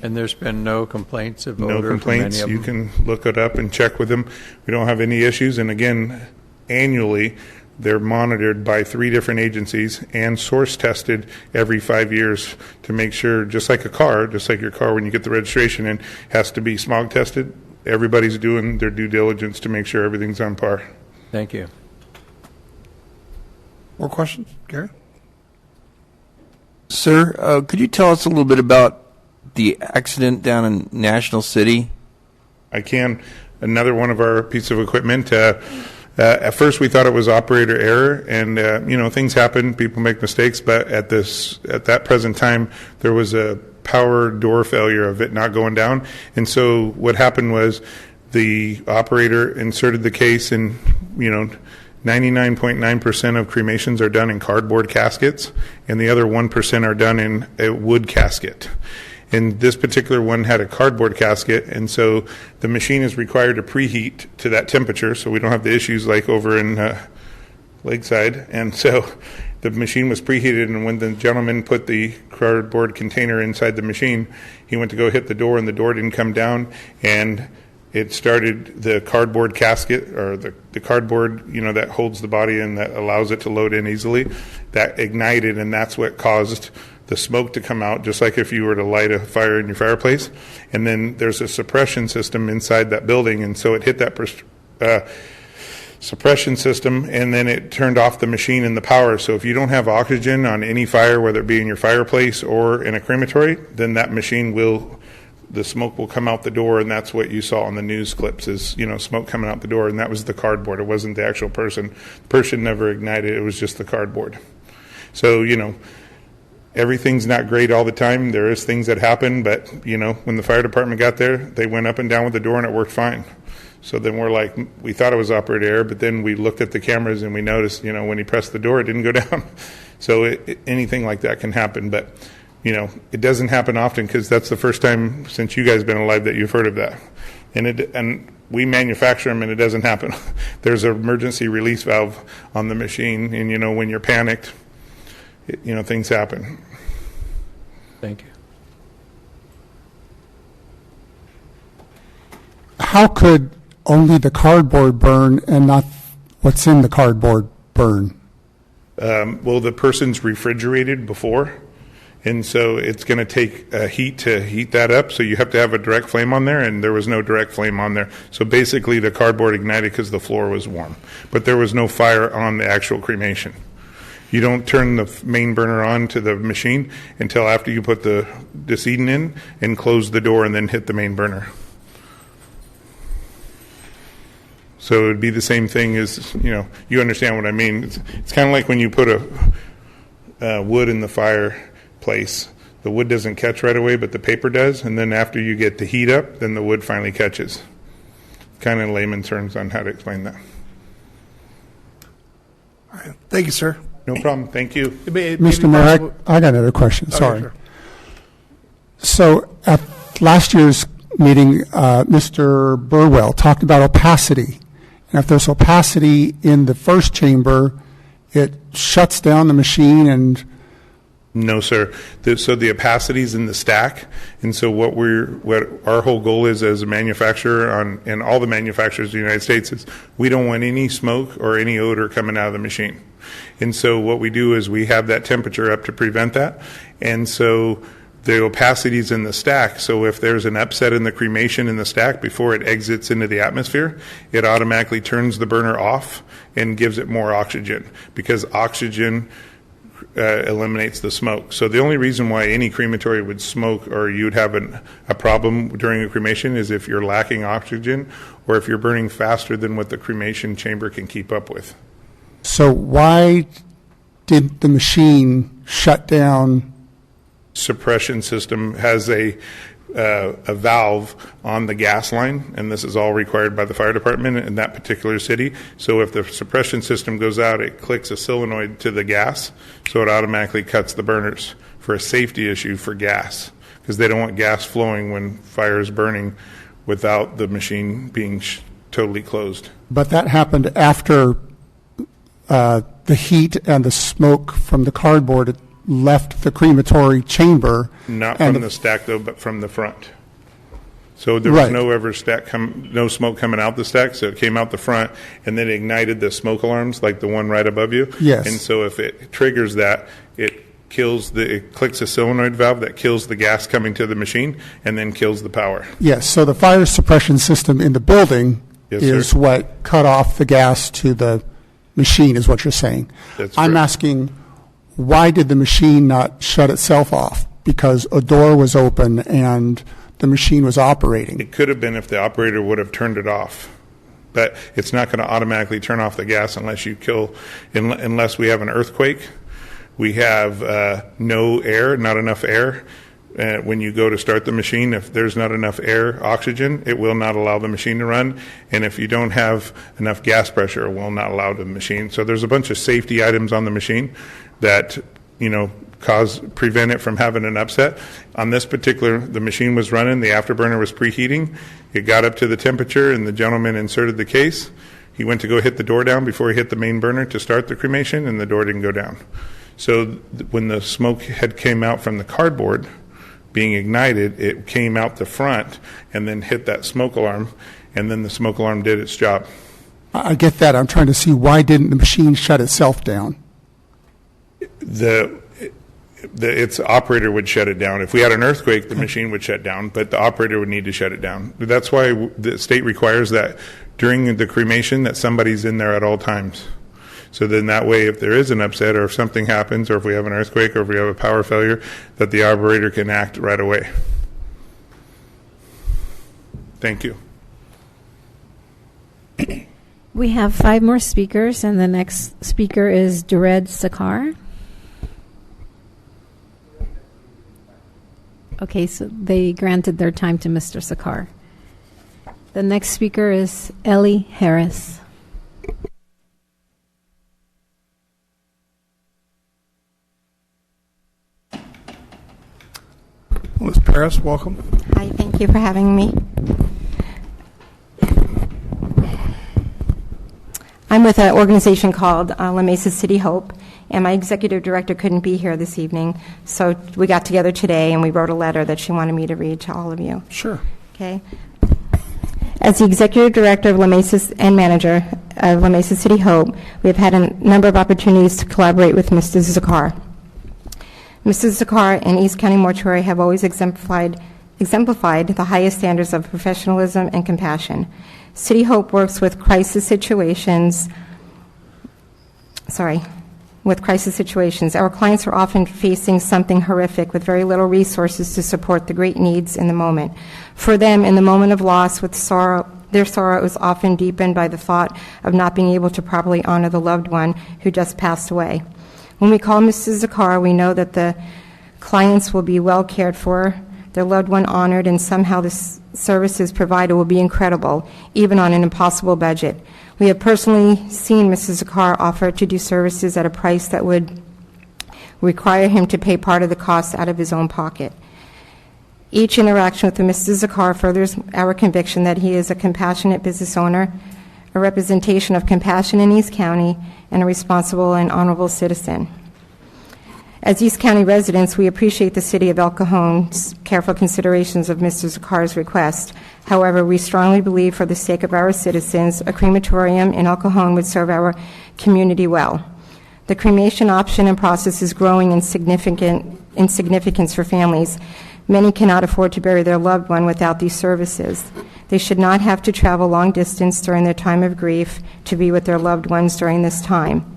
And there's been no complaints of No odor complaints. from any You of them? can look it up and check with them. We don't have any issues. And again, annually, they're monitored by 3 different agencies and source tested every 5 years to make sure, just like your car when you get the registration in, has to be smog tested. Everybody's doing their due diligence to make sure everything's on par. Thank you. More questions? Gary? Sir, could you tell us a little bit about the accident down in National City? I can. Another one of our piece of equipment. At first, we thought it was operator error, and things happen. People make mistakes, but at that present time, there was a power door failure of it not going down. And so what happened was the operator inserted the case, and 99.9% of cremations are done in cardboard caskets, and the other 1% are done in a wood casket. And this particular one had a cardboard casket, and so the machine is required to preheat to that temperature, so we don't have the issues like over in Lakeside. And so the machine was preheated, and when the gentleman put the cardboard container inside the machine, he went to go hit the door, and the door didn't come down, and it started the cardboard casket, or the cardboard, that holds the body and that allows it to load in easily. That ignited, and that's what caused the smoke to come out, just like if you were to light a fire in your fireplace. And then there's a suppression system inside that building, and so it hit that suppression system, and then it turned off the machine and the power. So if you don't have oxygen on any fire, whether it be in your fireplace or in a crematory, then that machine the smoke will come out the door, and that's what you saw on the news clips is, smoke coming out the door, and that was the cardboard. It wasn't the actual person. The person never ignited. It was just the cardboard. So, everything's not great all the time. There is things that happen, but, when the fire department got there, they went up and down with the door, and it worked fine. So then we thought it was operator error, but then we looked at the cameras, and we noticed, when he pressed the door, it didn't go down. So anything like that can happen, but, it doesn't happen often, because that's the first time since you guys have been alive that you've heard of that. And we manufacture them, and it doesn't happen. There's an emergency release valve on the machine, and, when you're panicked, things happen. Thank you. How could only the cardboard burn and not what's in the cardboard burn? Well, the person's refrigerated before, and so it's going to take heat to heat that up. So you have to have a direct flame on there, and there was no direct flame on there. So basically the cardboard ignited because the floor was warm, but there was no fire on the actual cremation. You don't turn the main burner on to the machine until after you put the decedent in and close the door and then hit the main burner. So it would be the same thing as, you understand what I mean. It's kind of like when you put a wood in the fireplace. The wood doesn't catch right away, but the paper does. And then after you get the heat up, then the wood finally catches. Kind of layman's terms on how to explain that. All right. Thank you, sir. No problem. Thank you. Mr. Mayor, I got another question. Sorry. sure. So at last year's meeting, Mr. Burwell talked about opacity. And if there's opacity in the first chamber, it shuts down the machine and No, sir. So the opacity is in the stack, and so what our whole goal is as a manufacturer and all the manufacturers in the United States is we don't want any smoke or any odor coming out of the machine. And so what we do is we have that temperature up to prevent that, and so the opacity is in the stack. So if there's an upset in the cremation in the stack before it exits into the atmosphere, it automatically turns the burner off and gives it more oxygen, because oxygen eliminates the smoke. So the only reason why any crematory would smoke or you'd have a problem during a cremation is if you're lacking oxygen or if you're burning faster than what the cremation chamber can keep up with. So why did the machine shut down? Suppression system has a valve on the gas line, and this is all required by the fire department in that particular city. So if the suppression system goes out, it clicks a solenoid to the gas, so it automatically cuts the burners for a safety issue for gas, because they don't want gas flowing when fire is burning without the machine being totally closed. But that happened after the heat and the smoke from the cardboard left the crematory chamber. Not from the stack, though, but from the front. So there was no smoke coming out the stack, so it came out the front, and then it ignited the smoke alarms, like the one right above you. Yes. And so if it triggers that, it clicks a solenoid valve that kills the gas coming to the machine, and then kills the power. Yes, so the fire suppression system in the building is sir. what cut off the gas to the machine, is what you're saying. That's I'm correct. asking, why did the machine not shut itself off? Because a door was open and the machine was operating. It could have been if the operator would have turned it off. But it's not going to automatically turn off the gas unless unless we have an earthquake. We have no air, not enough air. When you go to start the machine, if there's not enough air, oxygen, it will not allow the machine to run. And if you don't have enough gas pressure, it will not allow the machine. So there's a bunch of safety items on the machine that, prevent it from having an upset. On this the machine was running, the afterburner was preheating. It got up to the temperature, and the gentleman inserted the case. He went to go hit the door down before he hit the main burner to start the cremation, and the door didn't go down. So when the smoke had came out from the cardboard being ignited, it came out the front and then hit that smoke alarm, and then the smoke alarm did its job. I get that. I'm trying to see, why didn't the machine shut itself down? Its operator would shut it down. If we had an earthquake, the machine would shut down, but the operator would need to shut it down. That's why the state requires that during the cremation that somebody's in there at all times. So then that way, if there is an upset or if something happens or if we have an earthquake or if we have a power failure, that the operator can act right away. Thank you. We have 5 more speakers, and the next speaker is Dured Sakar. Okay, so they granted their time to Mr. Sakar. The next speaker is Ellie Harris. Ms. Paris, welcome. Hi, thank you for having me. I'm with an organization called La Mesa City Hope, and my executive director couldn't be here this evening, so we got together today and we wrote a letter that she wanted me to read to all of you. Sure. Okay. As the executive director of La Mesa and manager of La Mesa City Hope, we have had a number of opportunities to collaborate with Mrs. Zakar. Mrs. Zakar and East County Mortuary have always exemplified the highest standards of professionalism and compassion. City Hope works with crisis situations. Our clients are often facing something horrific with very little resources to support the great needs in the moment. For them, in the moment of loss, their sorrow is often deepened by the thought of not being able to properly honor the loved one who just passed away. When we call Mrs. Zakar, we know that the clients will be well cared for, their loved one honored, and somehow the services provided will be incredible, even on an impossible budget. We have personally seen Mrs. Zakar offer to do services at a price that would require him to pay part of the cost out of his own pocket. Each interaction with Mrs. Zakar furthers our conviction that he is a compassionate business owner, a representation of compassion in East County, and a responsible and honorable citizen. As East County residents, we appreciate the City of El Cajon's careful considerations of Mr. Zakar's request. However, we strongly believe for the sake of our citizens, a crematorium in El Cajon would serve our community well. The cremation option and process is growing in significance for families. Many cannot afford to bury their loved one without these services. They should not have to travel long distance during their time of grief to be with their loved ones during this time.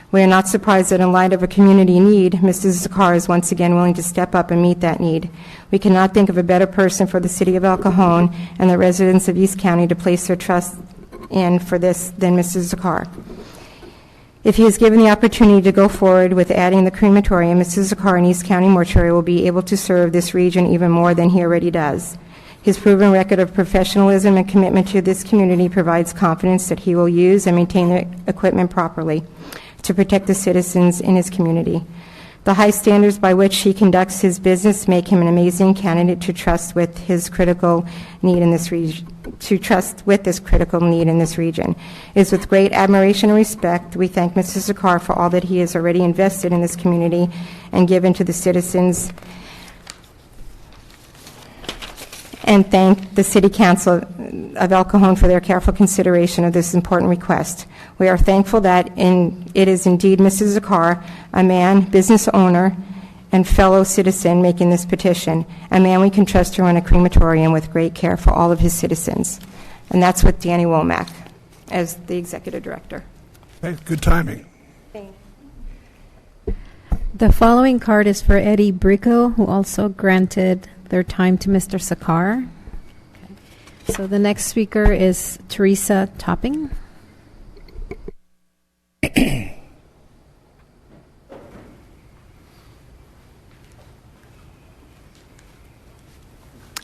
We are not surprised that in light of a community need, Mrs. Zakar is once again willing to step up and meet that need. We cannot think of a better person for the City of El Cajon and the residents of East County to place their trust in for this than Mrs. Zakar. If he is given the opportunity to go forward with adding the crematorium, Mrs. Zakar and East County Mortuary will be able to serve this region even more than he already does. His proven record of professionalism and commitment to this community provides confidence that he will use and maintain the equipment properly to protect the citizens in his community. The high standards by which he conducts his business make him an amazing candidate to trust with his critical need in this region. It is with great admiration and respect we thank Mr. Zakar for all that he has already invested in this community and given to the citizens, and thank the City Council of El Cajon for their careful consideration of this important request. We are thankful that it is indeed Mr. Zakar, a man, business owner, and fellow citizen making this petition, a man we can trust to run a crematorium with great care for all of his citizens. And that's with Danny Womack as the executive director. Okay, good timing. The following card is for Eddie Brico, who also granted their time to Mr. Zakar. So the next speaker is Teresa Topping.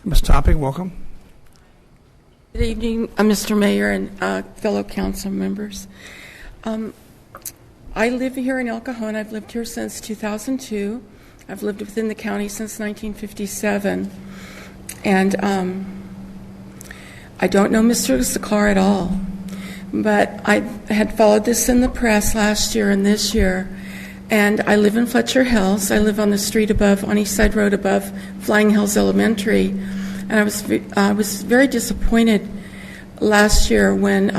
Ms. Topping, welcome. Good evening, Mr. Mayor and fellow council members. I live here in El Cajon. I've lived here since 2002. I've lived within the county since 1957. And I don't know Mr. Zakar at all. But I had followed this in the press last year and this year. And I live in Fletcher Hills. I live on the street above, on East Side Road above Flying Hills Elementary. And I was very disappointed last year when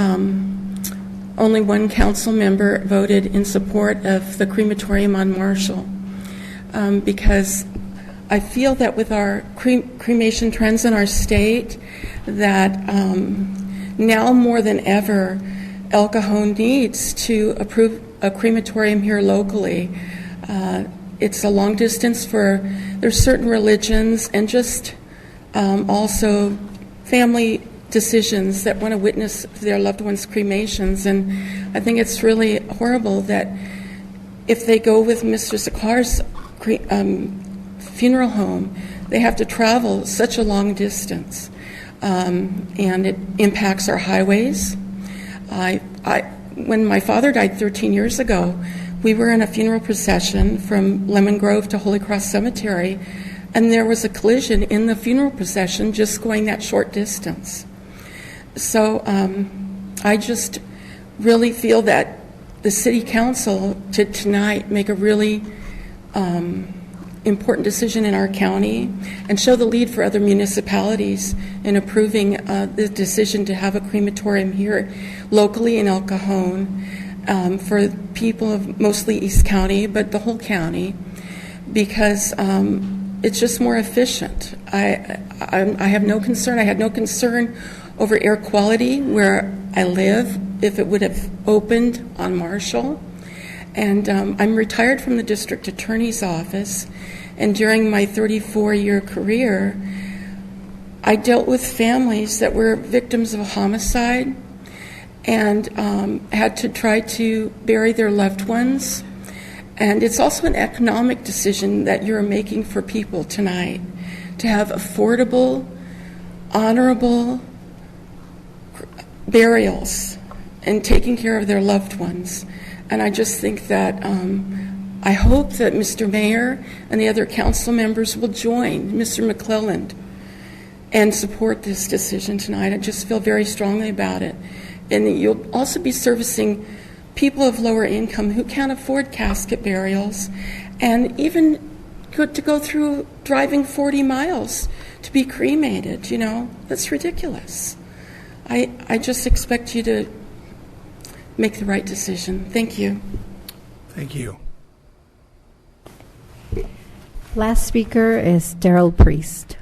only one council member voted in support of the crematorium on Marshall. Because I feel that with our cremation trends in our state, that now more than ever, El Cajon needs to approve a crematorium here locally. It's a long distance there's certain religions and just also family decisions that want to witness their loved ones' cremations. And I think it's really horrible that if they go with Mr. Zakar's funeral home, they have to travel such a long distance. And it impacts our highways. When my father died 13 years ago, we were in a funeral procession from Lemon Grove to Holy Cross Cemetery, and there was a collision in the funeral procession just going that short distance. So I just really feel that the City Council to tonight make a really important decision in our county and show the lead for other municipalities in approving the decision to have a crematorium here locally in El Cajon for people of mostly East County, but the whole county, because it's just more efficient. I have no concern. I had no concern over air quality where I live if it would have opened on Marshall. And I'm retired from the district attorney's office, and during my 34-year career, I dealt with families that were victims of a homicide and had to try to bury their loved ones. And it's also an economic decision that you're making for people tonight, to have affordable, honorable burials and taking care of their loved ones. And I just think that I hope that Mr. Mayor and the other council members will join Mr. McClelland and support this decision tonight. I just feel very strongly about it. And you'll also be servicing people of lower income who can't afford casket burials, and even to go through driving 40 miles to be cremated, that's ridiculous. I just expect you to make the right decision. Thank you. Thank you. Last speaker is Daryl Priest.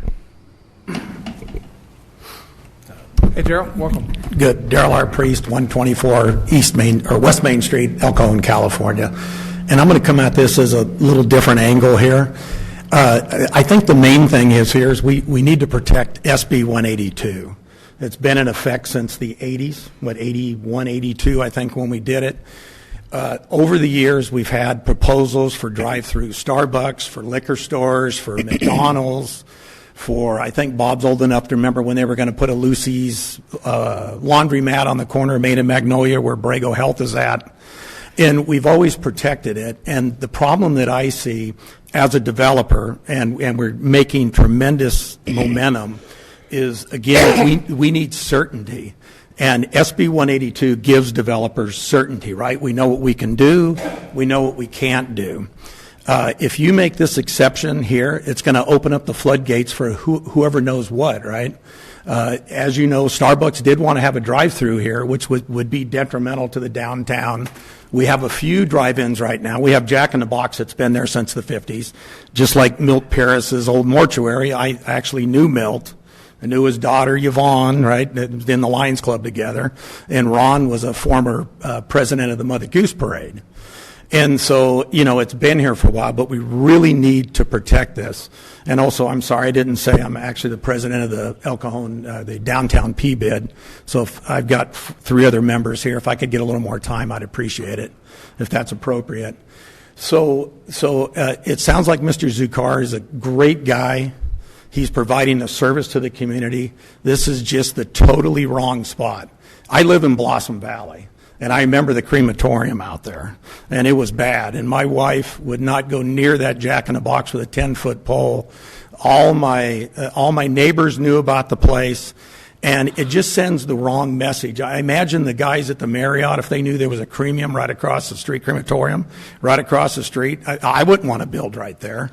Hey, Daryl, welcome. Good. Daryl R. Priest, 124 West Main Street, El Cajon, California. And I'm going to come at this as a little different angle here. I think the main thing is we need to protect SB 182. It's been in effect since the 80s, 81, 82, I think, when we did it. Over the years, we've had proposals for drive-through Starbucks, for liquor stores, for McDonald's, I think Bob's old enough to remember when they were going to put a Lucy's laundromat on the corner of Main and Magnolia where Brago Health is at. And we've always protected it. And the problem that I see as a developer, and we're making tremendous momentum, is, again, we need certainty. And SB 182 gives developers certainty, right? We know what we can do. We know what we can't do. If you make this exception here, it's going to open up the floodgates for whoever knows what, right? As you know, Starbucks did want to have a drive-through here, which would be detrimental to the downtown. We have a few drive-ins right now. We have Jack in the Box that's been there since the 50s. Just like Milt Paris's old mortuary, I actually knew Milt. I knew his daughter, Yvonne, right, in the Lions Club together. And Ron was a former president of the Mother Goose Parade. And so, it's been here for a while, but we really need to protect this. And also, I'm sorry, I didn't say I'm actually the president of the El Cajon, the downtown PBID. So if I've got 3 other members here. If I could get a little more time, I'd appreciate it, if that's appropriate. So it sounds like Mr. Zukar is a great guy. He's providing a service to the community. This is just the totally wrong spot. I live in Blossom Valley. And I remember the crematorium out there, and it was bad. And my wife would not go near that Jack in the Box with a 10-foot pole. All my neighbors knew about the place, and it just sends the wrong message. I imagine the guys at the Marriott, if they knew there was a crematorium right across the street, I wouldn't want to build right there.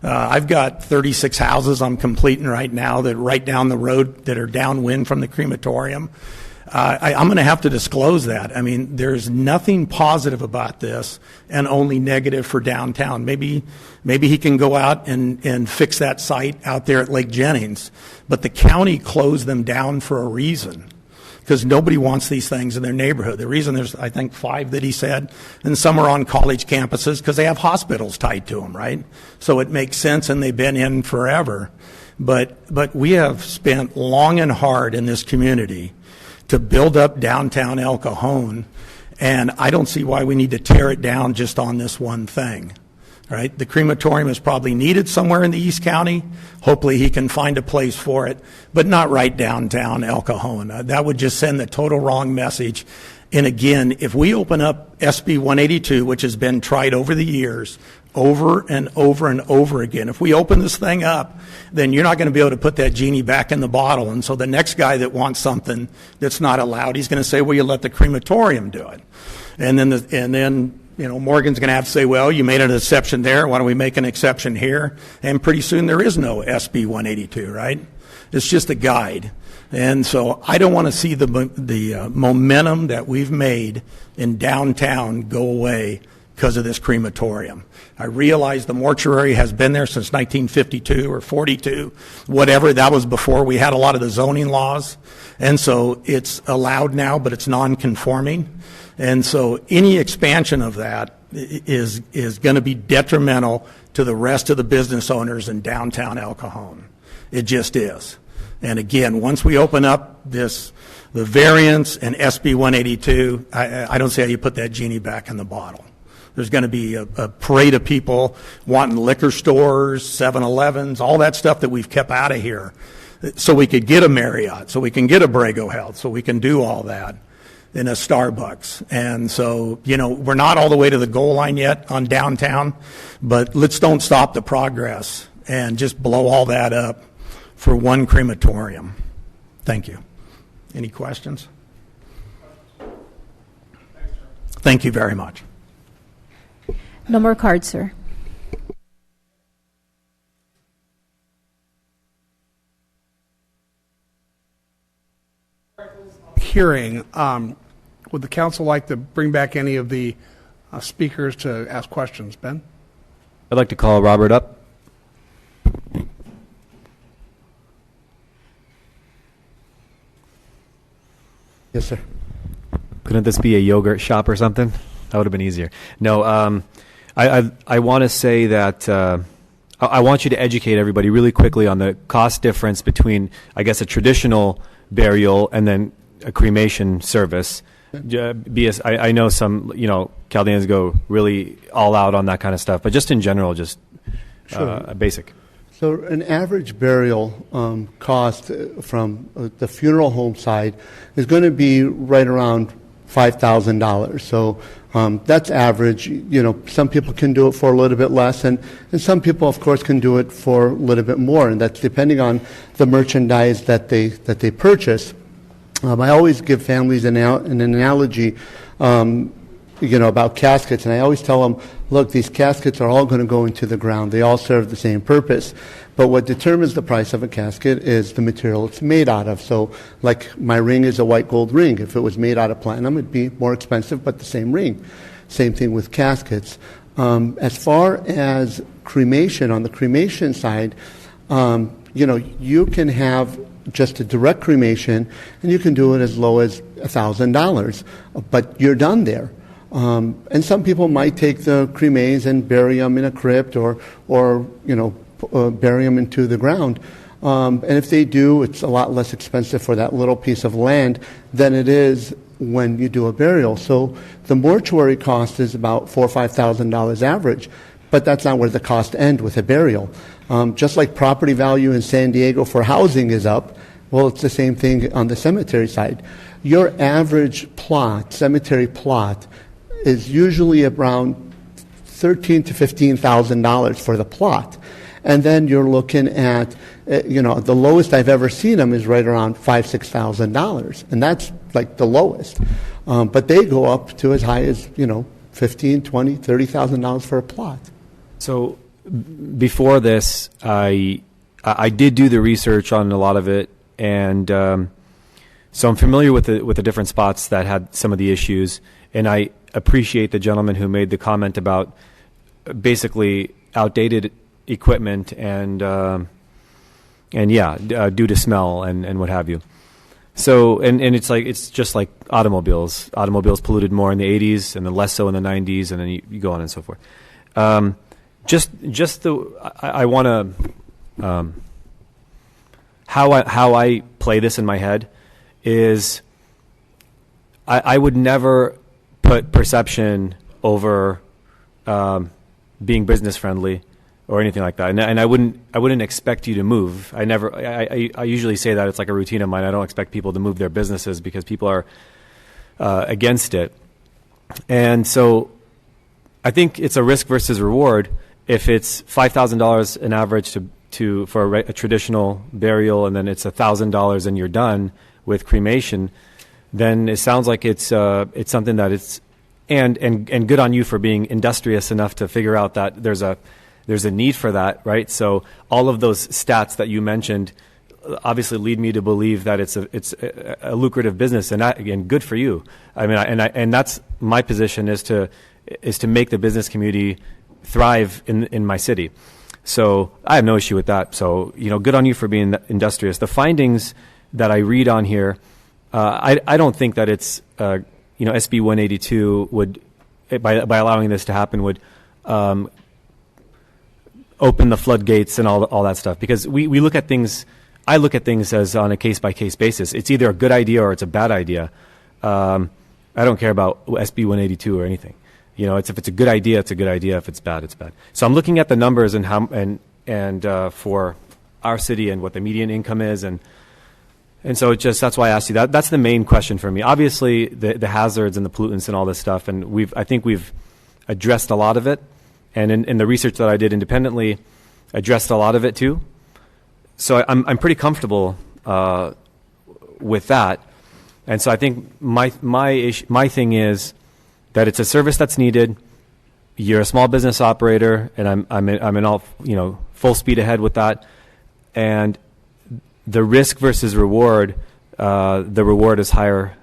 I've got 36 houses I'm completing right now that right down the road that are downwind from the crematorium. I'm going to have to disclose that. I mean, there's nothing positive about this and only negative for downtown. Maybe he can go out and fix that site out there at Lake Jennings. But the county closed them down for a reason, because nobody wants these things in their neighborhood. The reason there's, I think, 5 that he said, and some are on college campuses because they have hospitals tied to them, right? So it makes sense, and they've been in forever. But we have spent long and hard in this community to build up downtown El Cajon, and I don't see why we need to tear it down just on this one thing, right? The crematorium is probably needed somewhere in the East County. Hopefully he can find a place for it, but not right downtown El Cajon. That would just send the total wrong message. And again, if we open up SB 182, which has been tried over the years, over and over and over again, if we open this thing up, then you're not going to be able to put that genie back in the bottle. And so the next guy that wants something that's not allowed, he's going to say, well, you let the crematorium do it. And then Morgan's going to have to say, well, you made an exception there. Why don't we make an exception here? And pretty soon there is no SB 182, right? It's just a guide. And so I don't want to see the momentum that we've made in downtown go away because of this crematorium. I realize the mortuary has been there since 1952 or 42, whatever. That was before we had a lot of the zoning laws. And so it's allowed now, but it's non-conforming. And so any expansion of that is going to be detrimental to the rest of the business owners in downtown El Cajon. It just is. And again, once we open up the variance and SB 182, I don't see how you put that genie back in the bottle. There's going to be a parade of people wanting liquor stores, 7-Elevens, all that stuff that we've kept out of here, so we could get a Marriott, so we can get a Brago Health, so we can do all that in a Starbucks. And so, we're not all the way to the goal line yet on downtown, but let's don't stop the progress and just blow all that up for one crematorium. Thank you. Any questions? Thank Thank you very much. No more cards, sir. Hearing, would the council like to bring back any of the speakers to ask questions? Ben? I'd like to call Robert up. Yes, sir. Couldn't this be a yogurt shop or something? That would have been easier. No, I want to say that I want you to educate everybody really quickly on the cost difference between, I guess, a traditional burial and then a cremation service. I know some, Chaldeans go really all out on that kind of stuff, but just in general, just Sure. basic. So an average burial cost from the funeral home side is going to be right around $5,000. So that's average. Some people can do it for a little bit less, and some people, of course, can do it for a little bit more, and that's depending on the merchandise that they purchase. I always give families an analogy, about caskets, and I always tell them, look, these caskets are all going to go into the ground. They all serve the same purpose. But what determines the price of a casket is the material it's made out of. So, like my ring is a white gold ring. If it was made out of platinum, it'd be more expensive, but the same ring. Same thing with caskets. As far as cremation, on the cremation side, you can have just a direct cremation, and you can do it as low as $1,000, but you're done there. And some people might take the cremains and bury them in a crypt or bury them into the ground. And if they do, it's a lot less expensive for that little piece of land than it is when you do a burial. So the mortuary cost is about $4,000 or $5,000 average, but that's not where the costs end with a burial. Just like property value in San Diego for housing is up, well, it's the same thing on the cemetery side. Your average plot, cemetery plot, is usually around $13,000 to $15,000 for the plot. And then you're looking at, the lowest I've ever seen them is right around $5,000, $6,000. And that's like the lowest. But they go up to as high as, $15,000, $20,000, $30,000 for a plot. So before this, I did do the research on a lot of it, and so I'm familiar with the different spots that had some of the issues, and I appreciate the gentleman who made the comment about basically outdated equipment and due to smell and what have you. So and it's just like automobiles. Automobiles polluted more in the 80s and then less so in the 90s, and then you go on and so forth. I want to how I play this in my head is I would never put perception over being business friendly or anything like that, and I wouldn't expect you to move. I usually say that it's like a routine of mine. I don't expect people to move their businesses because people are against it, and so I think it's a risk versus reward. If it's $5,000 an average for a traditional burial, and then it's $1,000 and you're done with cremation, then it sounds like it's something that it's and good on you for being industrious enough to figure out that there's a need for that, right? So all of those stats that you mentioned obviously lead me to believe that it's a lucrative business, and again, good for you. I mean, and that's my position is to make the business community thrive in my city. So I have no issue with that. So, good on you for being industrious. The findings that I read on here, I don't think that it's, SB 182 would, by allowing this to happen, would open the floodgates and all that stuff. Because we look at things, I look at things as on a case-by-case basis. It's either a good idea or it's a bad idea. I don't care about SB 182 or anything. If it's a good idea, it's a good idea. If it's bad, it's bad. So I'm looking at the numbers and how for our city and what the median income is, and so that's why I asked you that. That's the main question for me. Obviously, the hazards and the pollutants and all this stuff, and I think we've addressed a lot of it, and in the research that I did independently, addressed a lot of it too. So I'm pretty comfortable with that, and so I think my thing is that it's a service that's needed. You're a small business operator, and I'm in all, full speed ahead with that. And the risk versus reward, the reward is higher,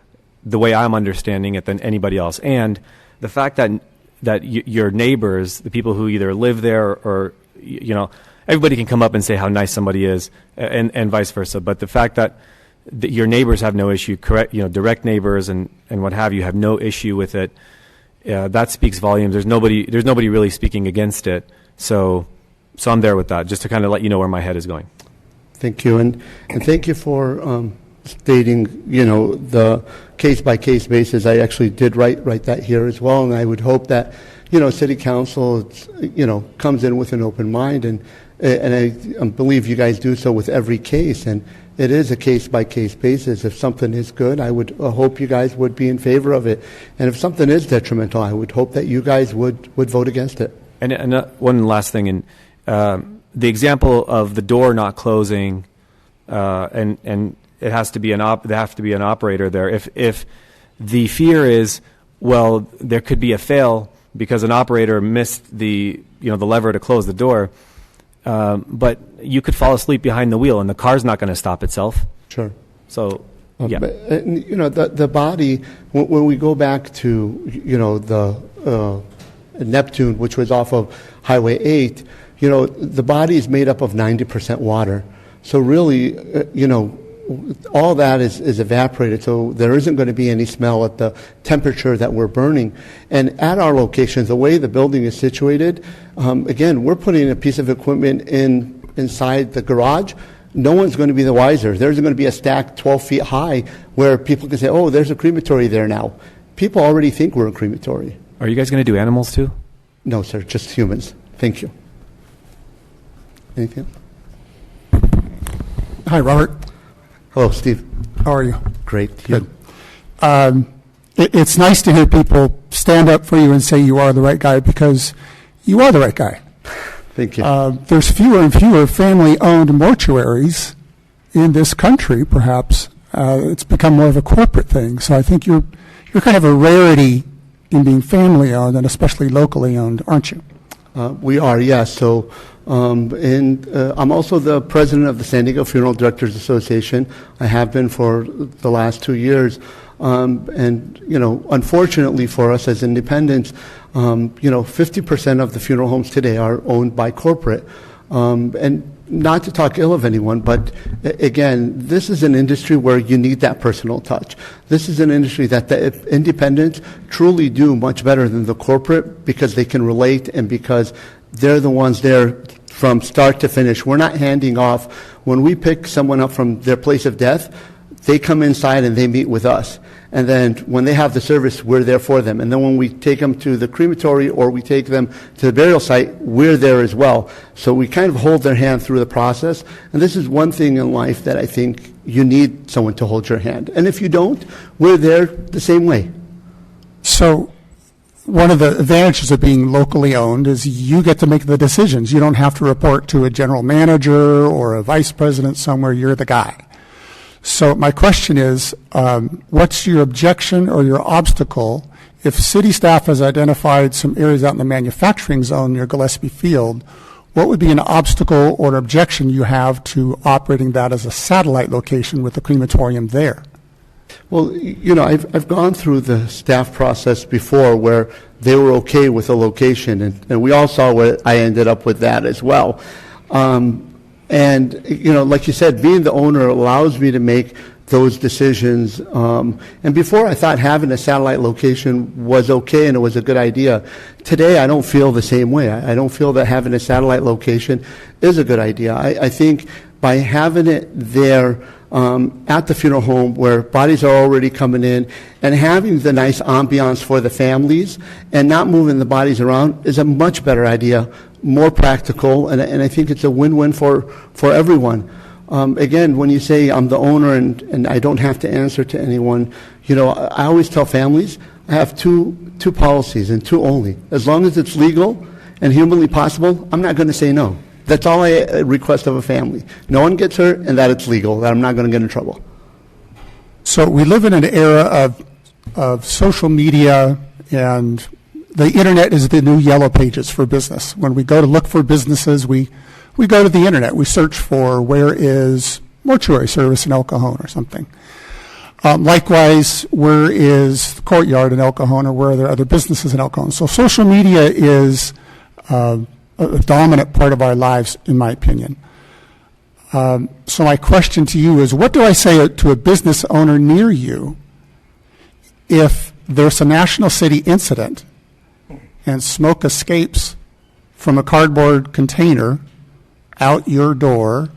the way I'm understanding it, than anybody else. And the fact that your neighbors, the people who either live there or everybody can come up and say how nice somebody is, and vice versa. But the fact that your neighbors have no issue, direct neighbors and what have you, have no issue with it, that speaks volumes. There's nobody really speaking against it. So I'm there with that, just to kind of let you know where my head is going. Thank you, and thank you for stating, the case-by-case basis. I actually did write that here as well, and I would hope that, City Council, comes in with an open mind, and I believe you guys do so with every case, and it is a case-by-case basis. If something is good, I would hope you guys would be in favor of it, and if something is detrimental, I would hope that you guys would vote against it. And one last thing, and the example of the door not closing, and it has to be there have to be an operator there. If the fear is, well, there could be a fail because an operator missed the lever to close the door, but you could fall asleep behind the wheel and the car's not going to stop itself. Sure. So yeah. But, the body, when we go back to the Neptune, which was off of Highway 8, the body is made up of 90% water. So really, all that is evaporated, so there isn't going to be any smell at the temperature that we're burning. And at our locations, the way the building is situated, again, we're putting a piece of equipment inside the garage. No one's going to be the wiser. There's going to be a stack 12 feet high where people can say, oh, there's a crematory there now. People already think we're a crematory. Are you guys going to do animals too? No, sir, just humans. Thank you. Anything Hi, Robert. Hello, Steve. How are you? Great. Good. It's nice to hear people stand up for you and say you are the right guy, because you are the right guy. Thank you. There's fewer and fewer family-owned mortuaries in this country, perhaps. It's become more of a corporate thing. So I think you're kind of a rarity in being family-owned and especially locally owned, aren't you? We are, yes. So, I'm also the president of the San Diego Funeral Directors Association. I have been for the last 2 years. And, unfortunately for us as independents, 50% of the funeral homes today are owned by corporate. And not to talk ill of anyone, but again, this is an industry where you need that personal touch. This is an industry that the independents truly do much better than the corporate, because they can relate and because they're the ones there from start to finish. We're not handing off. When we pick someone up from their place of death, they come inside and they meet with us. And then when they have the service, we're there for them. And then when we take them to the crematory or we take them to the burial site, we're there as well. So we kind of hold their hand through the process. And this is one thing in life that I think you need someone to hold your hand. And if you don't, we're there the same way. So one of the advantages of being locally owned is you get to make the decisions. You don't have to report to a general manager or a vice president somewhere. You're the guy. So my question is, what's your objection or your obstacle if city staff has identified some areas out in the manufacturing zone near Gillespie Field? What would be an obstacle or an objection you have to operating that as a satellite location with the crematorium there? Well, I've gone through the staff process before where they were okay with a location, and we all saw what I ended up with that as well. And, like you said, being the owner allows me to make those decisions. And before I thought having a satellite location was okay and it was a good idea. Today I don't feel the same way. I don't feel that having a satellite location is a good idea. I think by having it there at the funeral home where bodies are already coming in and having the nice ambiance for the families and not moving the bodies around is a much better idea, more practical, and I think it's a win-win for everyone. Again, when you say I'm the owner and I don't have to answer to anyone, I always tell families I have two policies and two only. As long as it's legal and humanly possible, I'm not going to say no. That's all I request of a family. No one gets hurt and that it's legal, that I'm not going to get in trouble. So we live in an era of social media and the internet is the new yellow pages for business. When we go to look for businesses, we go to the internet. We search for where is mortuary service in El Cajon or something. Likewise, where is the Courtyard in El Cajon, or where are there other businesses in El Cajon? So social media is a dominant part of our lives, in my opinion. So my question to you is, what do I say to a business owner near you if there's a National City incident and smoke escapes from a cardboard container out your door,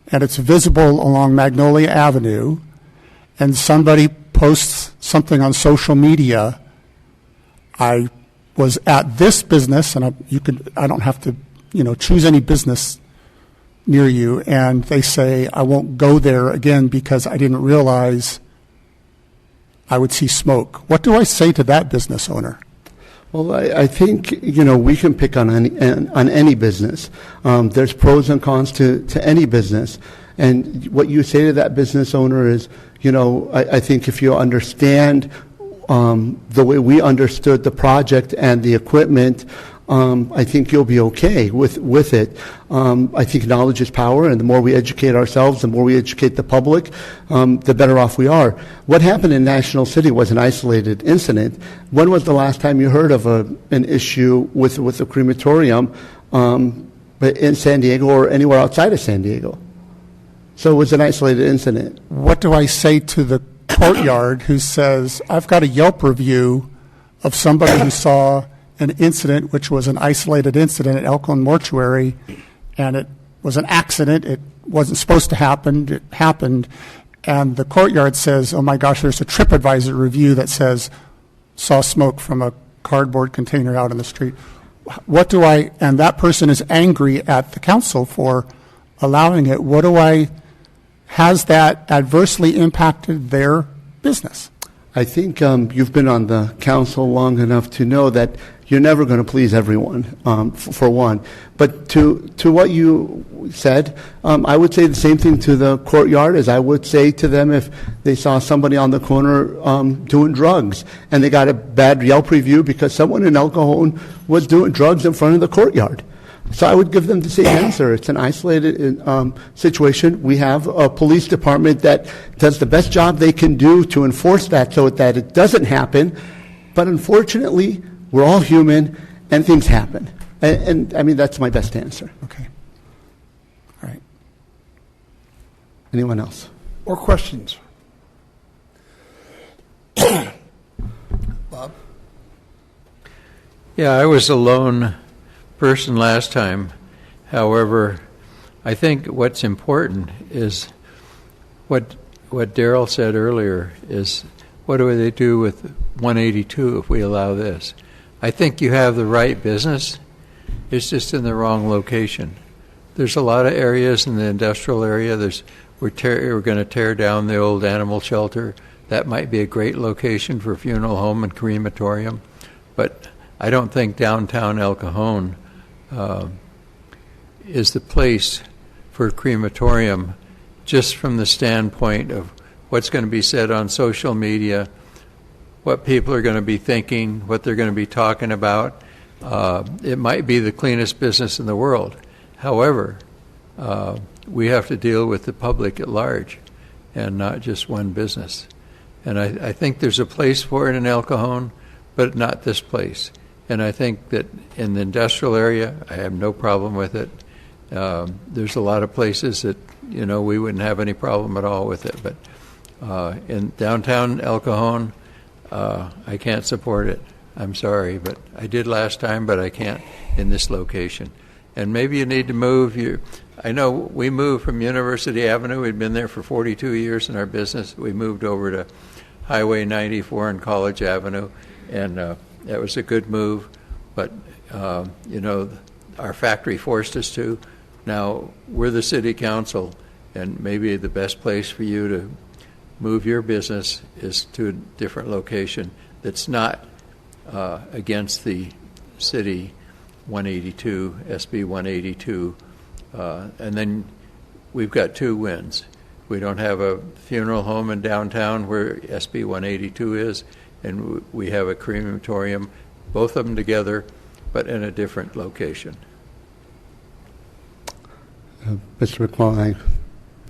and it's visible along Magnolia Avenue, and somebody posts something on social media? I was at this business, and I don't have to, choose any business near you, and they say I won't go there again because I didn't realize I would see smoke. What do I say to that business owner? Well, I think, we can pick on any business. There's pros and cons to any business. And what you say to that business owner is, I think if you understand the way we understood the project and the equipment, I think you'll be okay with it. I think knowledge is power, and the more we educate ourselves, the more we educate the public, the better off we are. What happened in National City was an isolated incident. When was the last time you heard of an issue with a crematorium in San Diego or anywhere outside of San Diego? So it was an isolated incident. What do I say to the Courtyard who says, I've got a Yelp review of somebody who saw an incident which was an isolated incident at Elkhorn Mortuary, and it was an accident, it wasn't supposed to happen, it happened, and the Courtyard says, oh my gosh, there's a TripAdvisor review that says, saw smoke from a cardboard container out in the street. And that person is angry at the council for allowing it. Has that adversely impacted their business? I think you've been on the council long enough to know that you're never going to please everyone, for one. But to what you said, I would say the same thing to the Courtyard as I would say to them if they saw somebody on the corner doing drugs and they got a bad Yelp review because someone in El Cajon was doing drugs in front of the Courtyard. So I would give them the same answer. It's an isolated situation. We have a police department that does the best job they can do to enforce that so that it doesn't happen. But unfortunately, we're all human, and things happen. And I mean, that's my best answer. Okay. All right. Anyone else? Or questions? Bob? Yeah, I was a lone person last time. However, I think what's important is what Daryl said earlier is, what do they do with 182 if we allow this? I think you have the right business. It's just in the wrong location. There's a lot of areas in the industrial area. We're going to tear down the old animal shelter. That might be a great location for a funeral home and crematorium. But I don't think downtown El Cajon is the place for a crematorium, just from the standpoint of what's going to be said on social media, what people are going to be thinking, what they're going to be talking about. It might be the cleanest business in the world. However, we have to deal with the public at large and not just one business. And I think there's a place for it in El Cajon, but not this place. And I think that in the industrial area, I have no problem with it. There's a lot of places that, we wouldn't have any problem at all with it. But in downtown El Cajon, I can't support it. I'm sorry, but I did last time, but I can't in this location. And maybe you need to move. I know we moved from University Avenue. We'd been there for 42 years in our business. We moved over to Highway 94 and College Avenue, and that was a good move. But, our factory forced us to. Now, we're the city council, and maybe the best place for you to move your business is to a different location that's not against the city 182, SB 182. And then we've got two wins. We don't have a funeral home in downtown where SB 182 is, and we have a crematorium, both of them together, but in a different location. Mr. McClung, I'm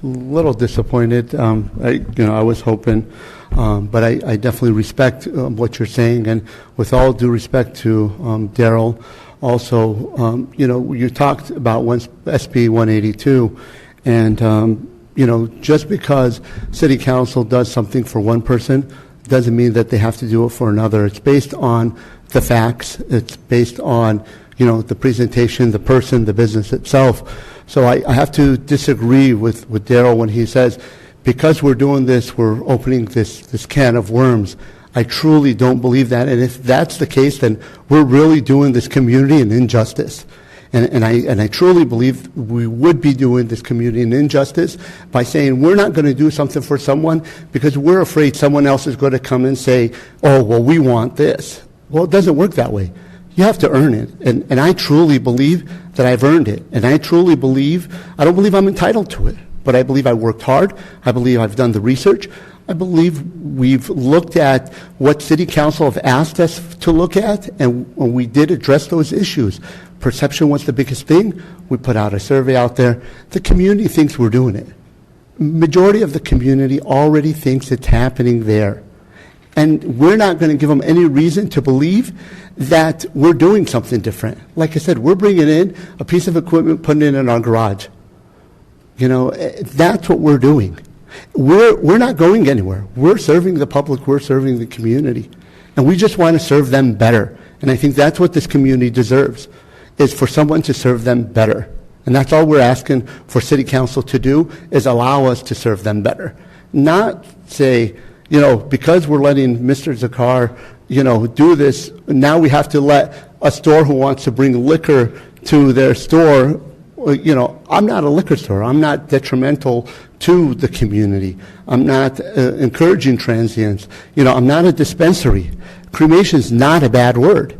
a little disappointed. I was hoping, but I definitely respect what you're saying, and with all due respect to Daryl, also, you talked about SB 182, and just because City Council does something for one person doesn't mean that they have to do it for another. It's based on the facts. It's based on the presentation, the person, the business itself. So I have to disagree with Daryl when he says, because we're doing this, we're opening this can of worms. I truly don't believe that. And if that's the case, then we're really doing this community an injustice. And I truly believe we would be doing this community an injustice by saying we're not going to do something for someone because we're afraid someone else is going to come and say, oh, well, we want this. Well, it doesn't work that way. You have to earn it. And I truly believe that I've earned it. And I truly believe, I don't believe I'm entitled to it, but I believe I worked hard. I believe I've done the research. I believe we've looked at what City Council have asked us to look at, and we did address those issues. Perception was the biggest thing. We put out a survey out there. The community thinks we're doing it. Majority of the community already thinks it's happening there. And we're not going to give them any reason to believe that we're doing something different. Like I said, we're bringing in a piece of equipment, putting it in our garage. That's what we're doing. We're not going anywhere. We're serving the public. We're serving the community. And we just want to serve them better. And I think that's what this community deserves, is for someone to serve them better. And that's all we're asking for City Council to do, is allow us to serve them better. Not say, because we're letting Mr. Zakar, do this, now we have to let a store who wants to bring liquor to their store. I'm not a liquor store. I'm not detrimental to the community. I'm not encouraging transients. I'm not a dispensary. Cremation is not a bad word.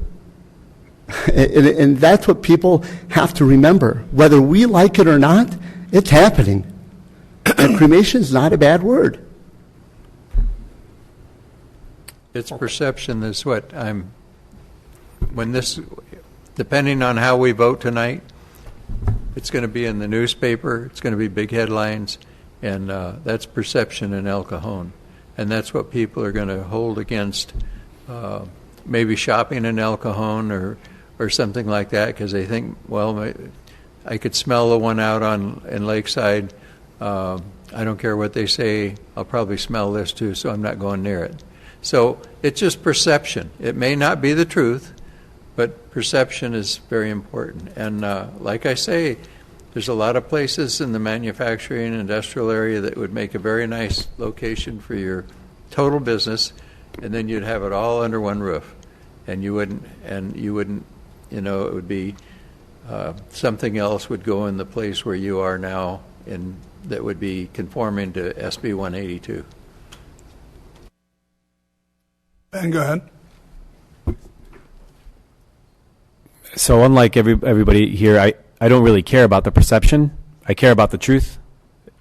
And that's what people have to remember. Whether we like it or not, it's happening. And cremation is not a bad word. It's perception that's what depending on how we vote tonight, it's going to be in the newspaper, it's going to be big headlines, and that's perception in El Cajon. And that's what people are going to hold against maybe shopping in El Cajon or something like that, because they think, well, I could smell the one out in Lakeside. I don't care what they say. I'll probably smell this too, so I'm not going near it. So it's just perception. It may not be the truth, but perception is very important. And like I say, there's a lot of places in the manufacturing and industrial area that would make a very nice location for your total business, and then you'd have it all under one roof. And you wouldn't, it would be something else would go in the place where you are now, and that would be conforming to SB 182. Ben, go ahead. So unlike everybody here, I don't really care about the perception. I care about the truth,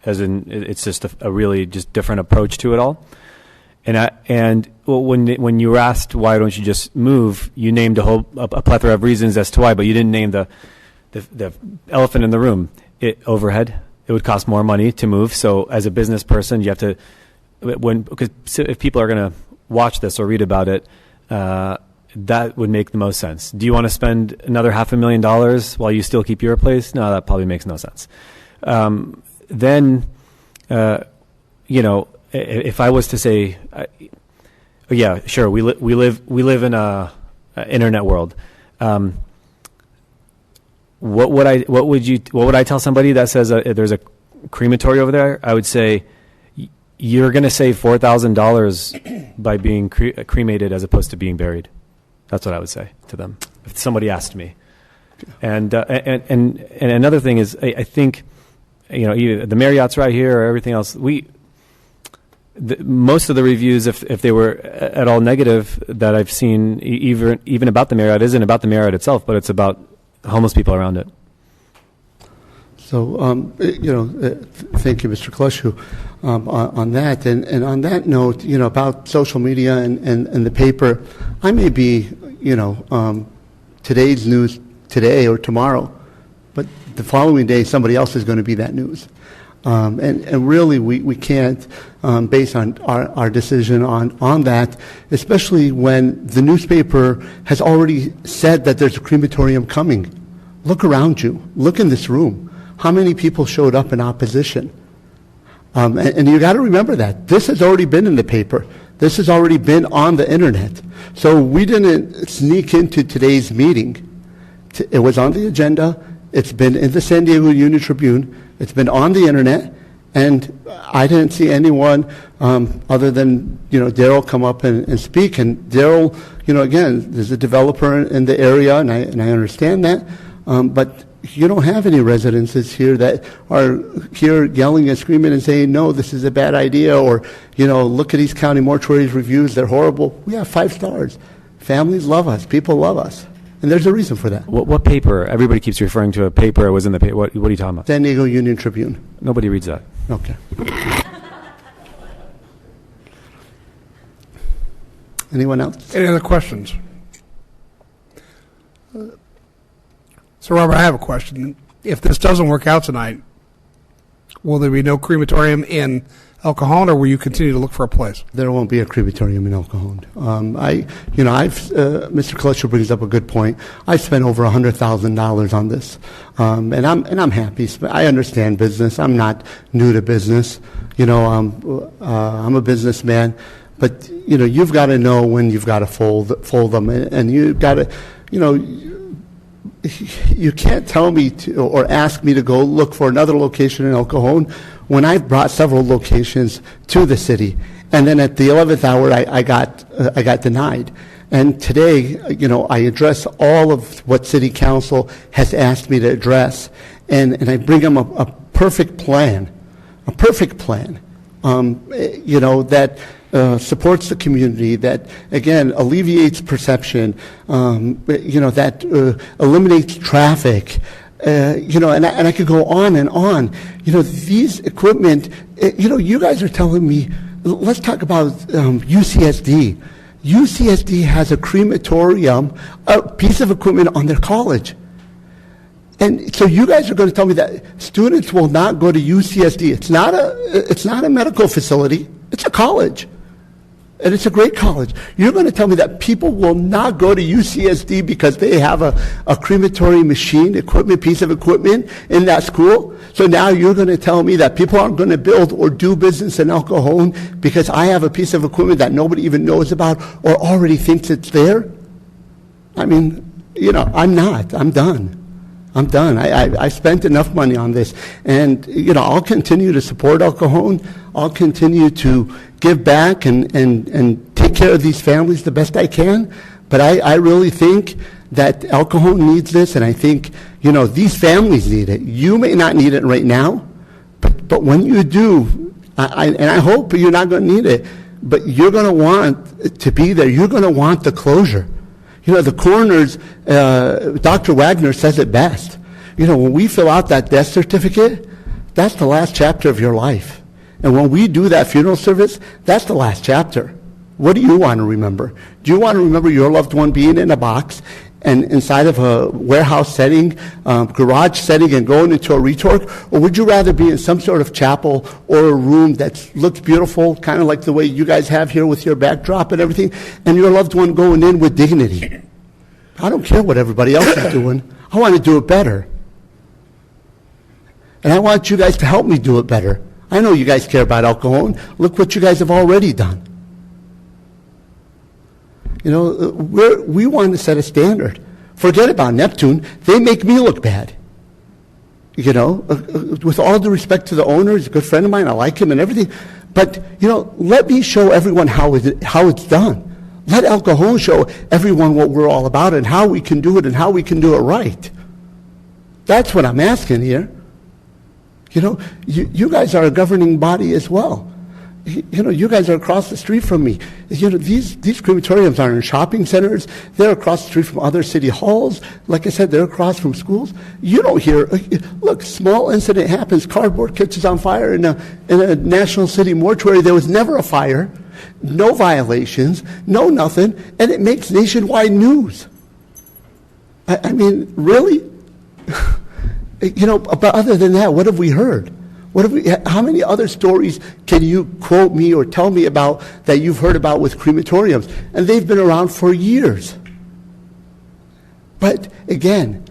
as in it's just a really just different approach to it all. And when you were asked why don't you just move, you named a plethora of reasons as to why, but you didn't name the elephant in the room. Overhead. It would cost more money to move. So as a business person, you have to because if people are going to watch this or read about it, that would make the most sense. Do you want to spend another $500,000 while you still keep your place? No, that probably makes no sense. Then, if I was to say, yeah, sure, we live in a internet world. What would I tell somebody that says there's a crematory over there? I would say, you're going to save $4,000 by being cremated as opposed to being buried. That's what I would say to them if somebody asked me. And another thing is, I think, the Marriott's right here or everything else. Most of the reviews, if they were at all negative that I've seen, even about the Marriott, isn't about the Marriott itself, but it's about homeless people around it. So, thank you, Mr. Klushu, on that. And on that note, about social media and the paper, I may be, today's news today or tomorrow, but the following day somebody else is going to be that news. And really, we can't base on our decision on that, especially when the newspaper has already said that there's a crematorium coming. Look around you. Look in this room. How many people showed up in opposition? And you got to remember that. This has already been in the paper. This has already been on the internet. So we didn't sneak into today's meeting. It was on the agenda. It's been in the San Diego Union Tribune. It's been on the internet. And I didn't see anyone other than, Daryl come up and speak. And Daryl, again, there's a developer in the area, and I understand that. But you don't have any residences here that are here yelling and screaming and saying, no, this is a bad idea, or, look at East County Mortuaries reviews, they're horrible. We have 5 stars. Families love us. People love us. And there's a reason for that. What paper? Everybody keeps referring to a paper that was in the paper. What are you talking about? San Diego Union Tribune. Nobody reads that. Okay. Anyone else? Any other questions? So, Robert, I have a question. If this doesn't work out tonight, will there be no crematorium in El Cajon, or will you continue to look for a place? There won't be a crematorium in El Cajon. Mr. Klusher brings up a good point. I spent over $100,000 on this, and I'm happy. I understand business. I'm not new to business. I'm a businessman, but you've got to know when you've got to fold them, and you've got to, you can't tell me or ask me to go look for another location in El Cajon when I've brought several locations to the city, and then at the 11th hour I got denied. And today, I address all of what City Council has asked me to address, and I bring them a perfect plan, that supports the community, that, again, alleviates perception, that eliminates traffic, and I could go on and on. These equipment, you guys are telling me, let's talk about UCSD. UCSD has a crematorium, a piece of equipment on their college. And so you guys are going to tell me that students will not go to UCSD. It's not a medical facility. It's a college. And it's a great college. You're going to tell me that people will not go to UCSD because they have a crematory machine, piece of equipment in that school? So now you're going to tell me that people aren't going to build or do business in El Cajon because I have a piece of equipment that nobody even knows about or already thinks it's there? I mean, I'm not. I'm done. I spent enough money on this. And, I'll continue to support El Cajon. I'll continue to give back and take care of these families the best I can. But I really think that El Cajon needs this, and I think, these families need it. You may not need it right now, but when you do, and I hope you're not going to need it, but you're going to want to be there. You're going to want the closure. The coroners, Dr. Wagner says it best. When we fill out that death certificate, that's the last chapter of your life. And when we do that funeral service, that's the last chapter. What do you want to remember? Do you want to remember your loved one being in a box and inside of a warehouse setting, garage setting, and going into a retorque? Or would you rather be in some sort of chapel or a room that looks beautiful, kind of like the way you guys have here with your backdrop and everything, and your loved one going in with dignity? I don't care what everybody else is doing. I want to do it better. And I want you guys to help me do it better. I know you guys care about El Cajon. Look what you guys have already done. We want to set a standard. Forget about Neptune. They make me look bad. With all due respect to the owner, he's a good friend of mine. I like him and everything. But, let me show everyone how it's done. Let El Cajon show everyone what we're all about and how we can do it and how we can do it right. That's what I'm asking here. You guys are a governing body as well. you guys are across the street from me. These crematoriums are in shopping centers. They're across the street from other city halls. Like I said, they're across from schools. You don't hear, look, small incident happens, cardboard catches on fire in a National City mortuary. There was never a fire, no violations, no nothing, and it makes nationwide news. I mean, really? But other than that, what have we heard? How many other stories can you quote me or tell me about that you've heard about with crematoriums? And they've been around for years. But again,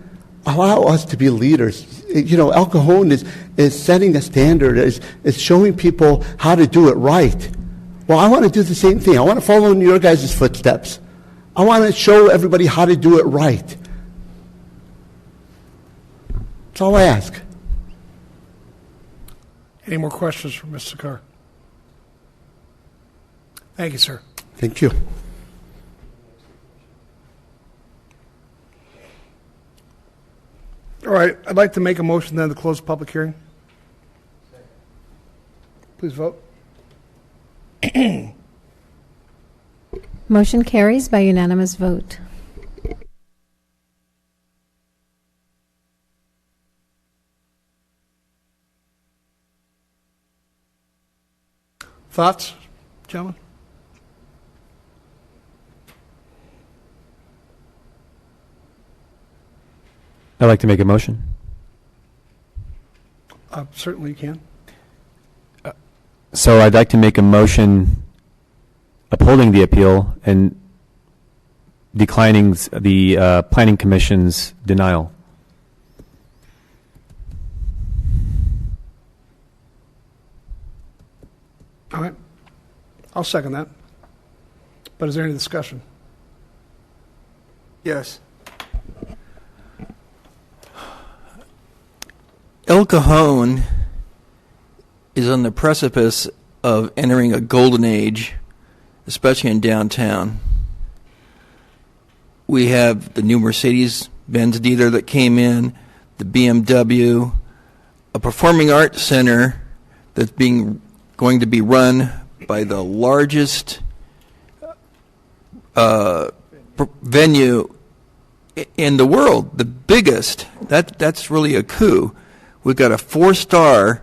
allow us to be leaders. El Cajon is setting the standard, is showing people how to do it right. Well, I want to do the same thing. I want to follow in your guys' footsteps. I want to show everybody how to do it right. That's all I ask. Any more questions for Mr. Carr? Thank you, sir. Thank you. All right, I'd like to make a motion then to close the public hearing. Please vote. Motion carries by unanimous vote. Thoughts, gentlemen? I'd like to make a motion. Certainly you can. So I'd like to make a motion upholding the appeal and declining the Planning Commission's denial. All right. I'll second that. But is there any discussion? Yes. El Cajon is on the precipice of entering a golden age, especially in downtown. We have the new Mercedes-Benz dealer that came in, the BMW, a performing arts center that's going to be run by the largest venue in the world, the biggest. That's really a coup. We've got a 4-star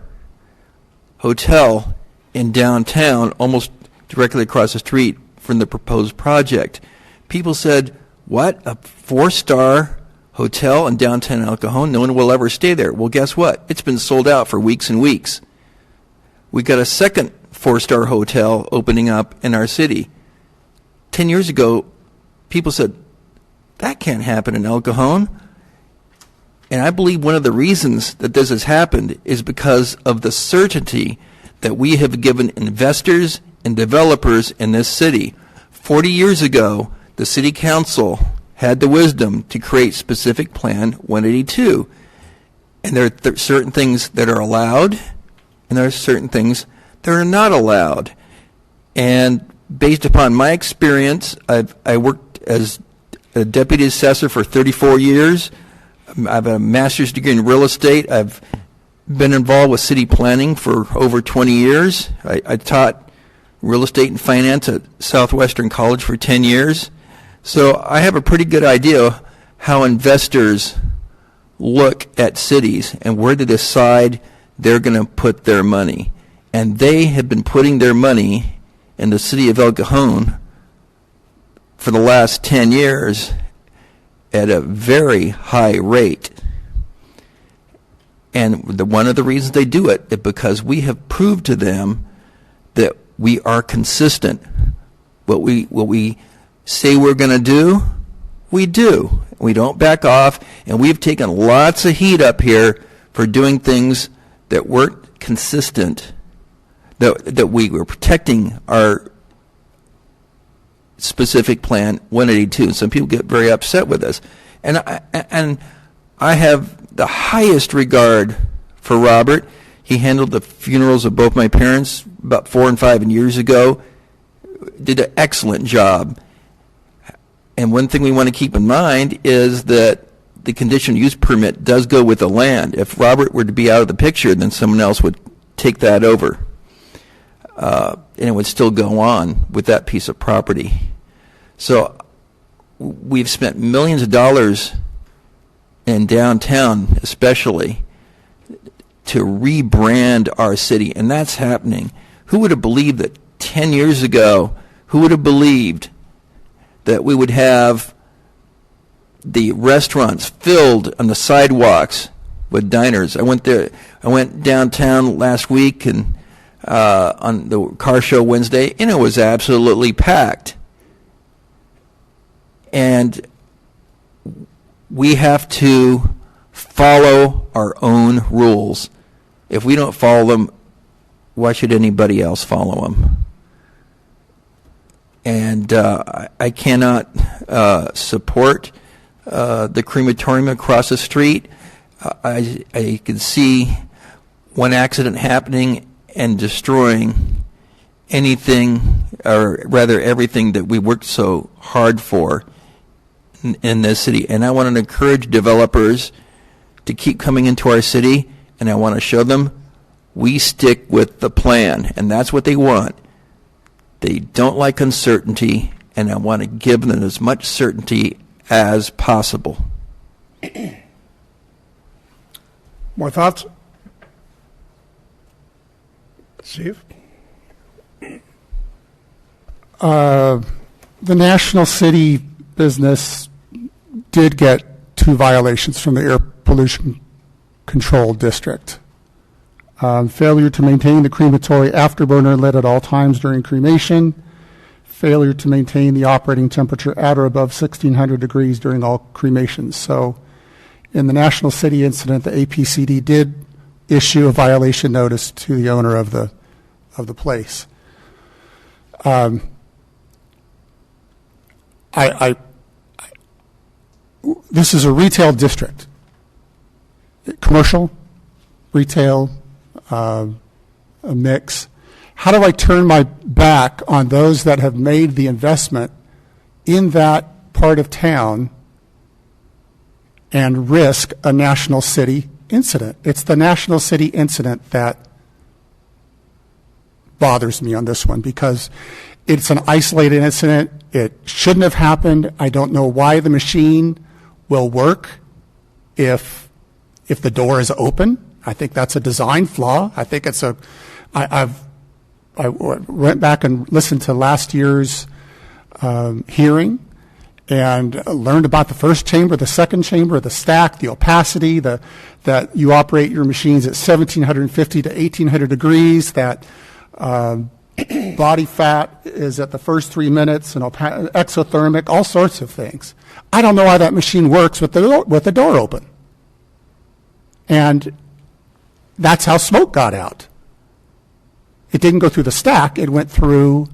hotel in downtown, almost directly across the street from the proposed project. People said, what, a 4-star hotel in downtown El Cajon? No one will ever stay there. Well, guess what? It's been sold out for weeks and weeks. We got a second 4-star hotel opening up in our city. 10 years ago, people said, that can't happen in El Cajon. And I believe one of the reasons that this has happened is because of the certainty that we have given investors and developers in this city. 40 years ago, the city council had the wisdom to create specific Plan 182. And there are certain things that are allowed, and there are certain things that are not allowed. And based upon my experience, I worked as a deputy assessor for 34 years. I have a master's degree in real estate. I've been involved with city planning for over 20 years. I taught real estate and finance at Southwestern College for 10 years. So I have a pretty good idea how investors look at cities and where to decide they're going to put their money. And they have been putting their money in the city of El Cajon for the last 10 years at a very high rate. And one of the reasons they do it is because we have proved to them that we are consistent. What we say we're going to do, we do. We don't back off, and we've taken lots of heat up here for doing things that weren't consistent, that we were protecting our specific Plan 182. Some people get very upset with us. And I have the highest regard for Robert. He handled the funerals of both my parents about 4 and 5 years ago. Did an excellent job. And one thing we want to keep in mind is that the conditional use permit does go with the land. If Robert were to be out of the picture, then someone else would take that over. and it would still go on with that piece of property. So we've spent millions of dollars in downtown, especially, to rebrand our city, and that's happening. Who would have believed that 10 years ago, who would have believed that we would have the restaurants filled on the sidewalks with diners? I went downtown last week and on the car show Wednesday, and it was absolutely packed. And we have to follow our own rules. If we don't follow them, why should anybody else follow them? And I cannot support the crematorium across the street. I can see one accident happening and destroying anything, or rather everything that we worked so hard for in this city. And I want to encourage developers to keep coming into our city, and I want to show them we stick with the plan, and that's what they want. They don't like uncertainty, and I want to give them as much certainty as possible. More thoughts? Steve? The National City business did get 2 violations from the Air Pollution Control District. Failure to maintain the crematory afterburner lit at all times during cremation, failure to maintain the operating temperature at or above 1600 degrees during all cremations. So in the National City incident, the APCD did issue a violation notice to the owner of the place. This is a retail district, commercial, retail, a mix. How do I turn my back on those that have made the investment in that part of town and risk a National City incident? It's the National City incident that bothers me on this one, because it's an isolated incident. It shouldn't have happened. I don't know why the machine will work if the door is open. I think that's a design flaw. I think it's I went back and listened to last year's hearing and learned about the first chamber, the second chamber, the stack, the opacity, that you operate your machines at 1750 to 1800 degrees, that body fat is at the first 3 minutes, and exothermic, all sorts of things. I don't know why that machine works with the door open. And that's how smoke got out. It didn't go through the stack. It went through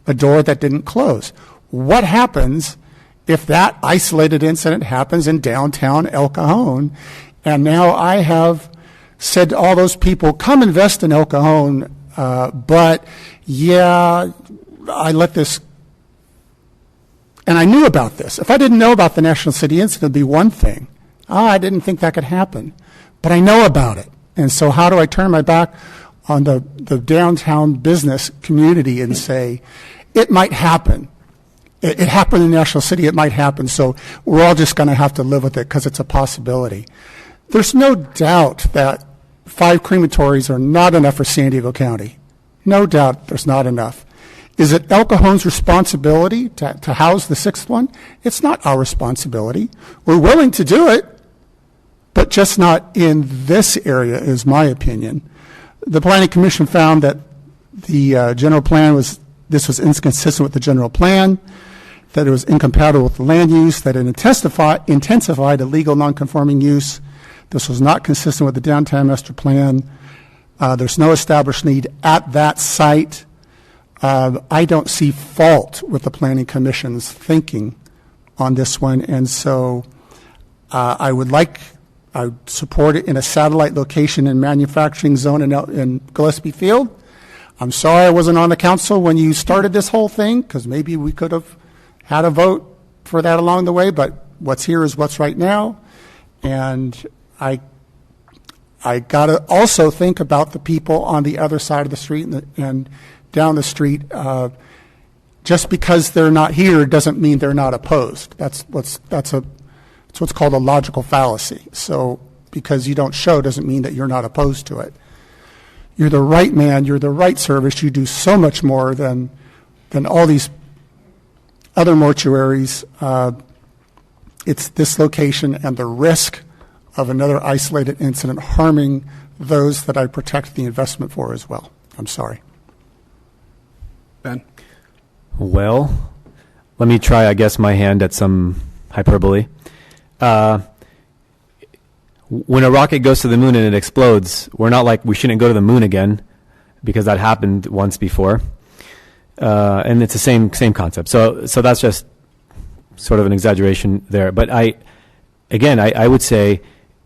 a door that didn't close. What happens if that isolated incident happens in downtown El Cajon? And now I have said to all those people, come invest in El Cajon, but yeah, I let this, and I knew about this. If I didn't know about the National City incident, it'd be one thing. I didn't think that could happen, but I know about it. And so how do I turn my back on the downtown business community and say, it might happen. It happened in National City, it might happen, so we're all just going to have to live with it because it's a possibility. There's no doubt that 5 crematories are not enough for San Diego County. No doubt there's not enough. Is it El Cajon's responsibility to house the 6th one? It's not our responsibility. We're willing to do it, but just not in this area, is my opinion. The Planning Commission found that the general plan was inconsistent with the general plan, that it was incompatible with the land use, that it intensified illegal nonconforming use. This was not consistent with the downtown master plan. There's no established need at that site. I don't see fault with the Planning Commission's thinking on this one, and so I would support it in a satellite location in manufacturing zone in Gillespie Field. I'm sorry I wasn't on the council when you started this whole thing, because maybe we could have had a vote for that along the way, but what's here is what's right now. And I got to also think about the people on the other side of the street and down the street, just because they're not here doesn't mean they're not opposed. That's what's called a logical fallacy. So because you don't show doesn't mean that you're not opposed to it. You're the right man, you're the right service, you do so much more than all these other mortuaries. It's this location and the risk of another isolated incident harming those that I protect the investment for as well. I'm sorry. Ben? Well, let me try, I guess, my hand at some hyperbole. When a rocket goes to the moon and it explodes, we're not like we shouldn't go to the moon again because that happened once before. And it's the same concept. So that's just sort of an exaggeration there. But I would say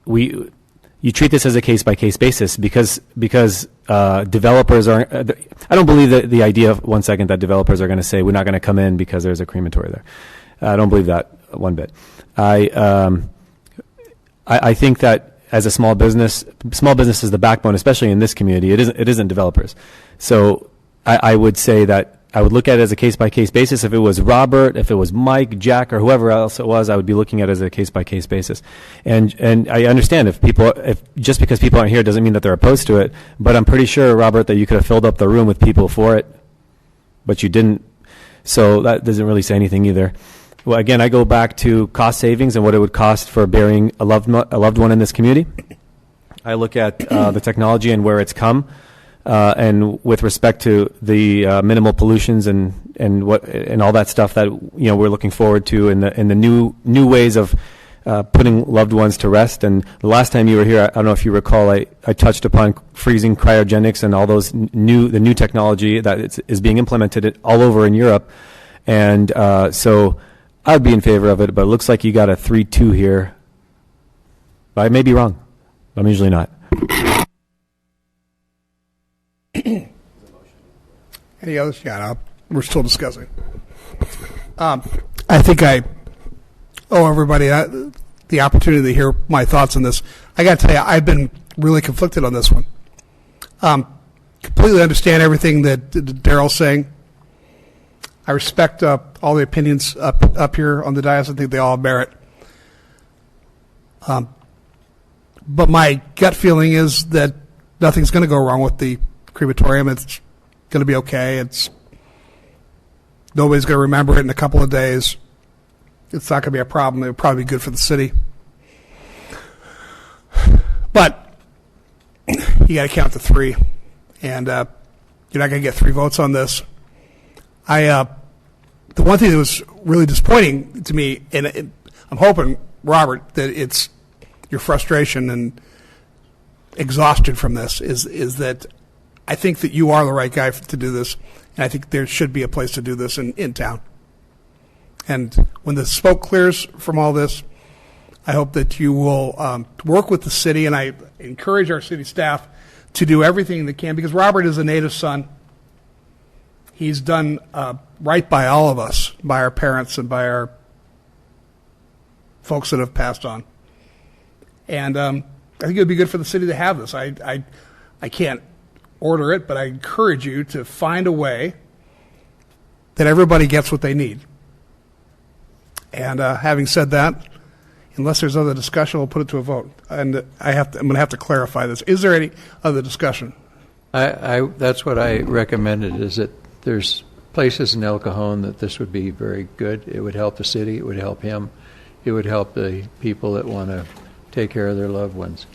you treat this as a case-by-case basis because developers are. I don't believe that the idea of 1 second that developers are going to say we're not going to come in because there's a crematory there. I don't believe that one bit. I think that as a small business is the backbone, especially in this community. It isn't developers. So I would say that I would look at it as a case-by-case basis. If it was Robert, if it was Mike, Jack, or whoever else it was, I would be looking at it as a case-by-case basis. And I understand if just because people aren't here doesn't mean that they're opposed to it. But I'm pretty sure, Robert, that you could have filled up the room with people for it, but you didn't. So that doesn't really say anything either. Well, again, I go back to cost savings and what it would cost for burying a loved one in this community. I look at the technology and where it's come. And with respect to the minimal pollutions and all that stuff that we're looking forward to in the new ways of putting loved ones to rest. And the last time you were here, I don't know if you recall, I touched upon freezing cryogenics and all those the new technology that is being implemented all over in Europe. And so I would be in favor of it, but it looks like you got a 3-2 here. But I may be wrong. I'm usually not. Any others? Yeah, we're still discussing. I think I owe everybody the opportunity to hear my thoughts on this. I got to tell you, I've been really conflicted on this one. Completely understand everything that Daryl's saying. I respect all the opinions up here on the dais. I think they all merit. But my gut feeling is that nothing's going to go wrong with the crematorium. It's going to be okay. Nobody's going to remember it in a couple of days. It's not going to be a problem. It'll probably be good for the city. But you got to count to 3, and you're not going to get 3 votes on this. The one thing that was really disappointing to me, and I'm hoping, Robert, that it's your frustration and exhaustion from this, is that I think that you are the right guy to do this, and I think there should be a place to do this in town. And when the smoke clears from all this, I hope that you will work with the city, and I encourage our city staff to do everything they can, because Robert is a native son. He's done right by all of us, by our parents and by our folks that have passed on. And I think it would be good for the city to have this. I can't order it, but I encourage you to find a way that everybody gets what they need. And having said that, unless there's other discussion, we'll put it to a vote. And I'm going to have to clarify this. Is there any other discussion? That's what I recommended, is that there's places in El Cajon that this would be very good. It would help the city. It would help him. It would help the people that want to take care of their loved ones,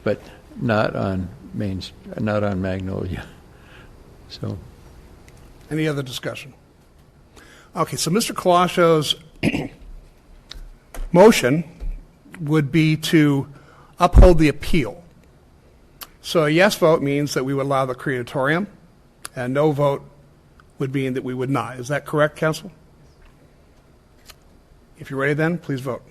but not on Magnolia. So, any other discussion? Okay, so Mr. Colossio's motion would be to uphold the appeal. So a yes vote means that we would allow the crematorium, and no vote would mean that we would not. Is that correct, Council? If you're ready then, please vote.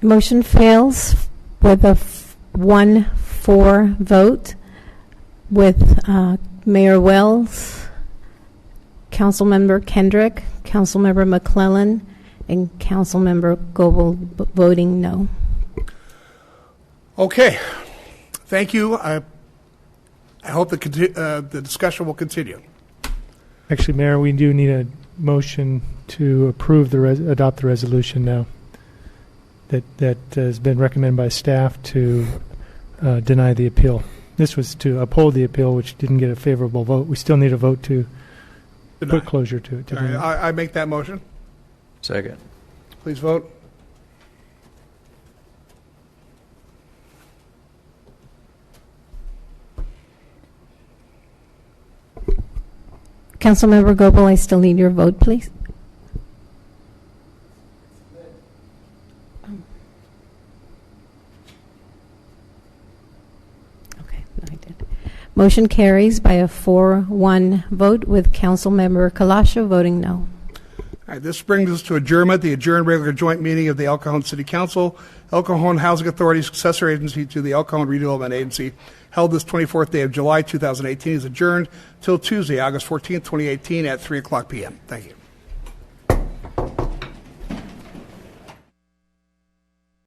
Motion fails with a 1-4 vote, with Mayor Wells, Councilmember Kendrick, Councilmember McClellan, and Councilmember Goebel voting no. Okay. Thank you. I hope the discussion will continue. Actually, Mayor, we do need a motion to approve adopt the resolution now that has been recommended by staff to deny the appeal. This was to uphold the appeal, which didn't get a favorable vote. We still need a vote to put closure to it. All right, I make that motion. Second. Please vote. Councilmember Goebel, I still need your vote, please. Okay, I did. Motion carries by a 4-1 vote with Councilmember Kalasha voting no. All right, this brings us to adjournment, the adjourned regular joint meeting of the El Cajon City Council, El Cajon Housing Authority, successor agency to the El Cajon Redevelopment Agency, held this 24th day of July 2018, is adjourned till Tuesday, August 14th, 2018 at 3 o'clock p.m. Thank you.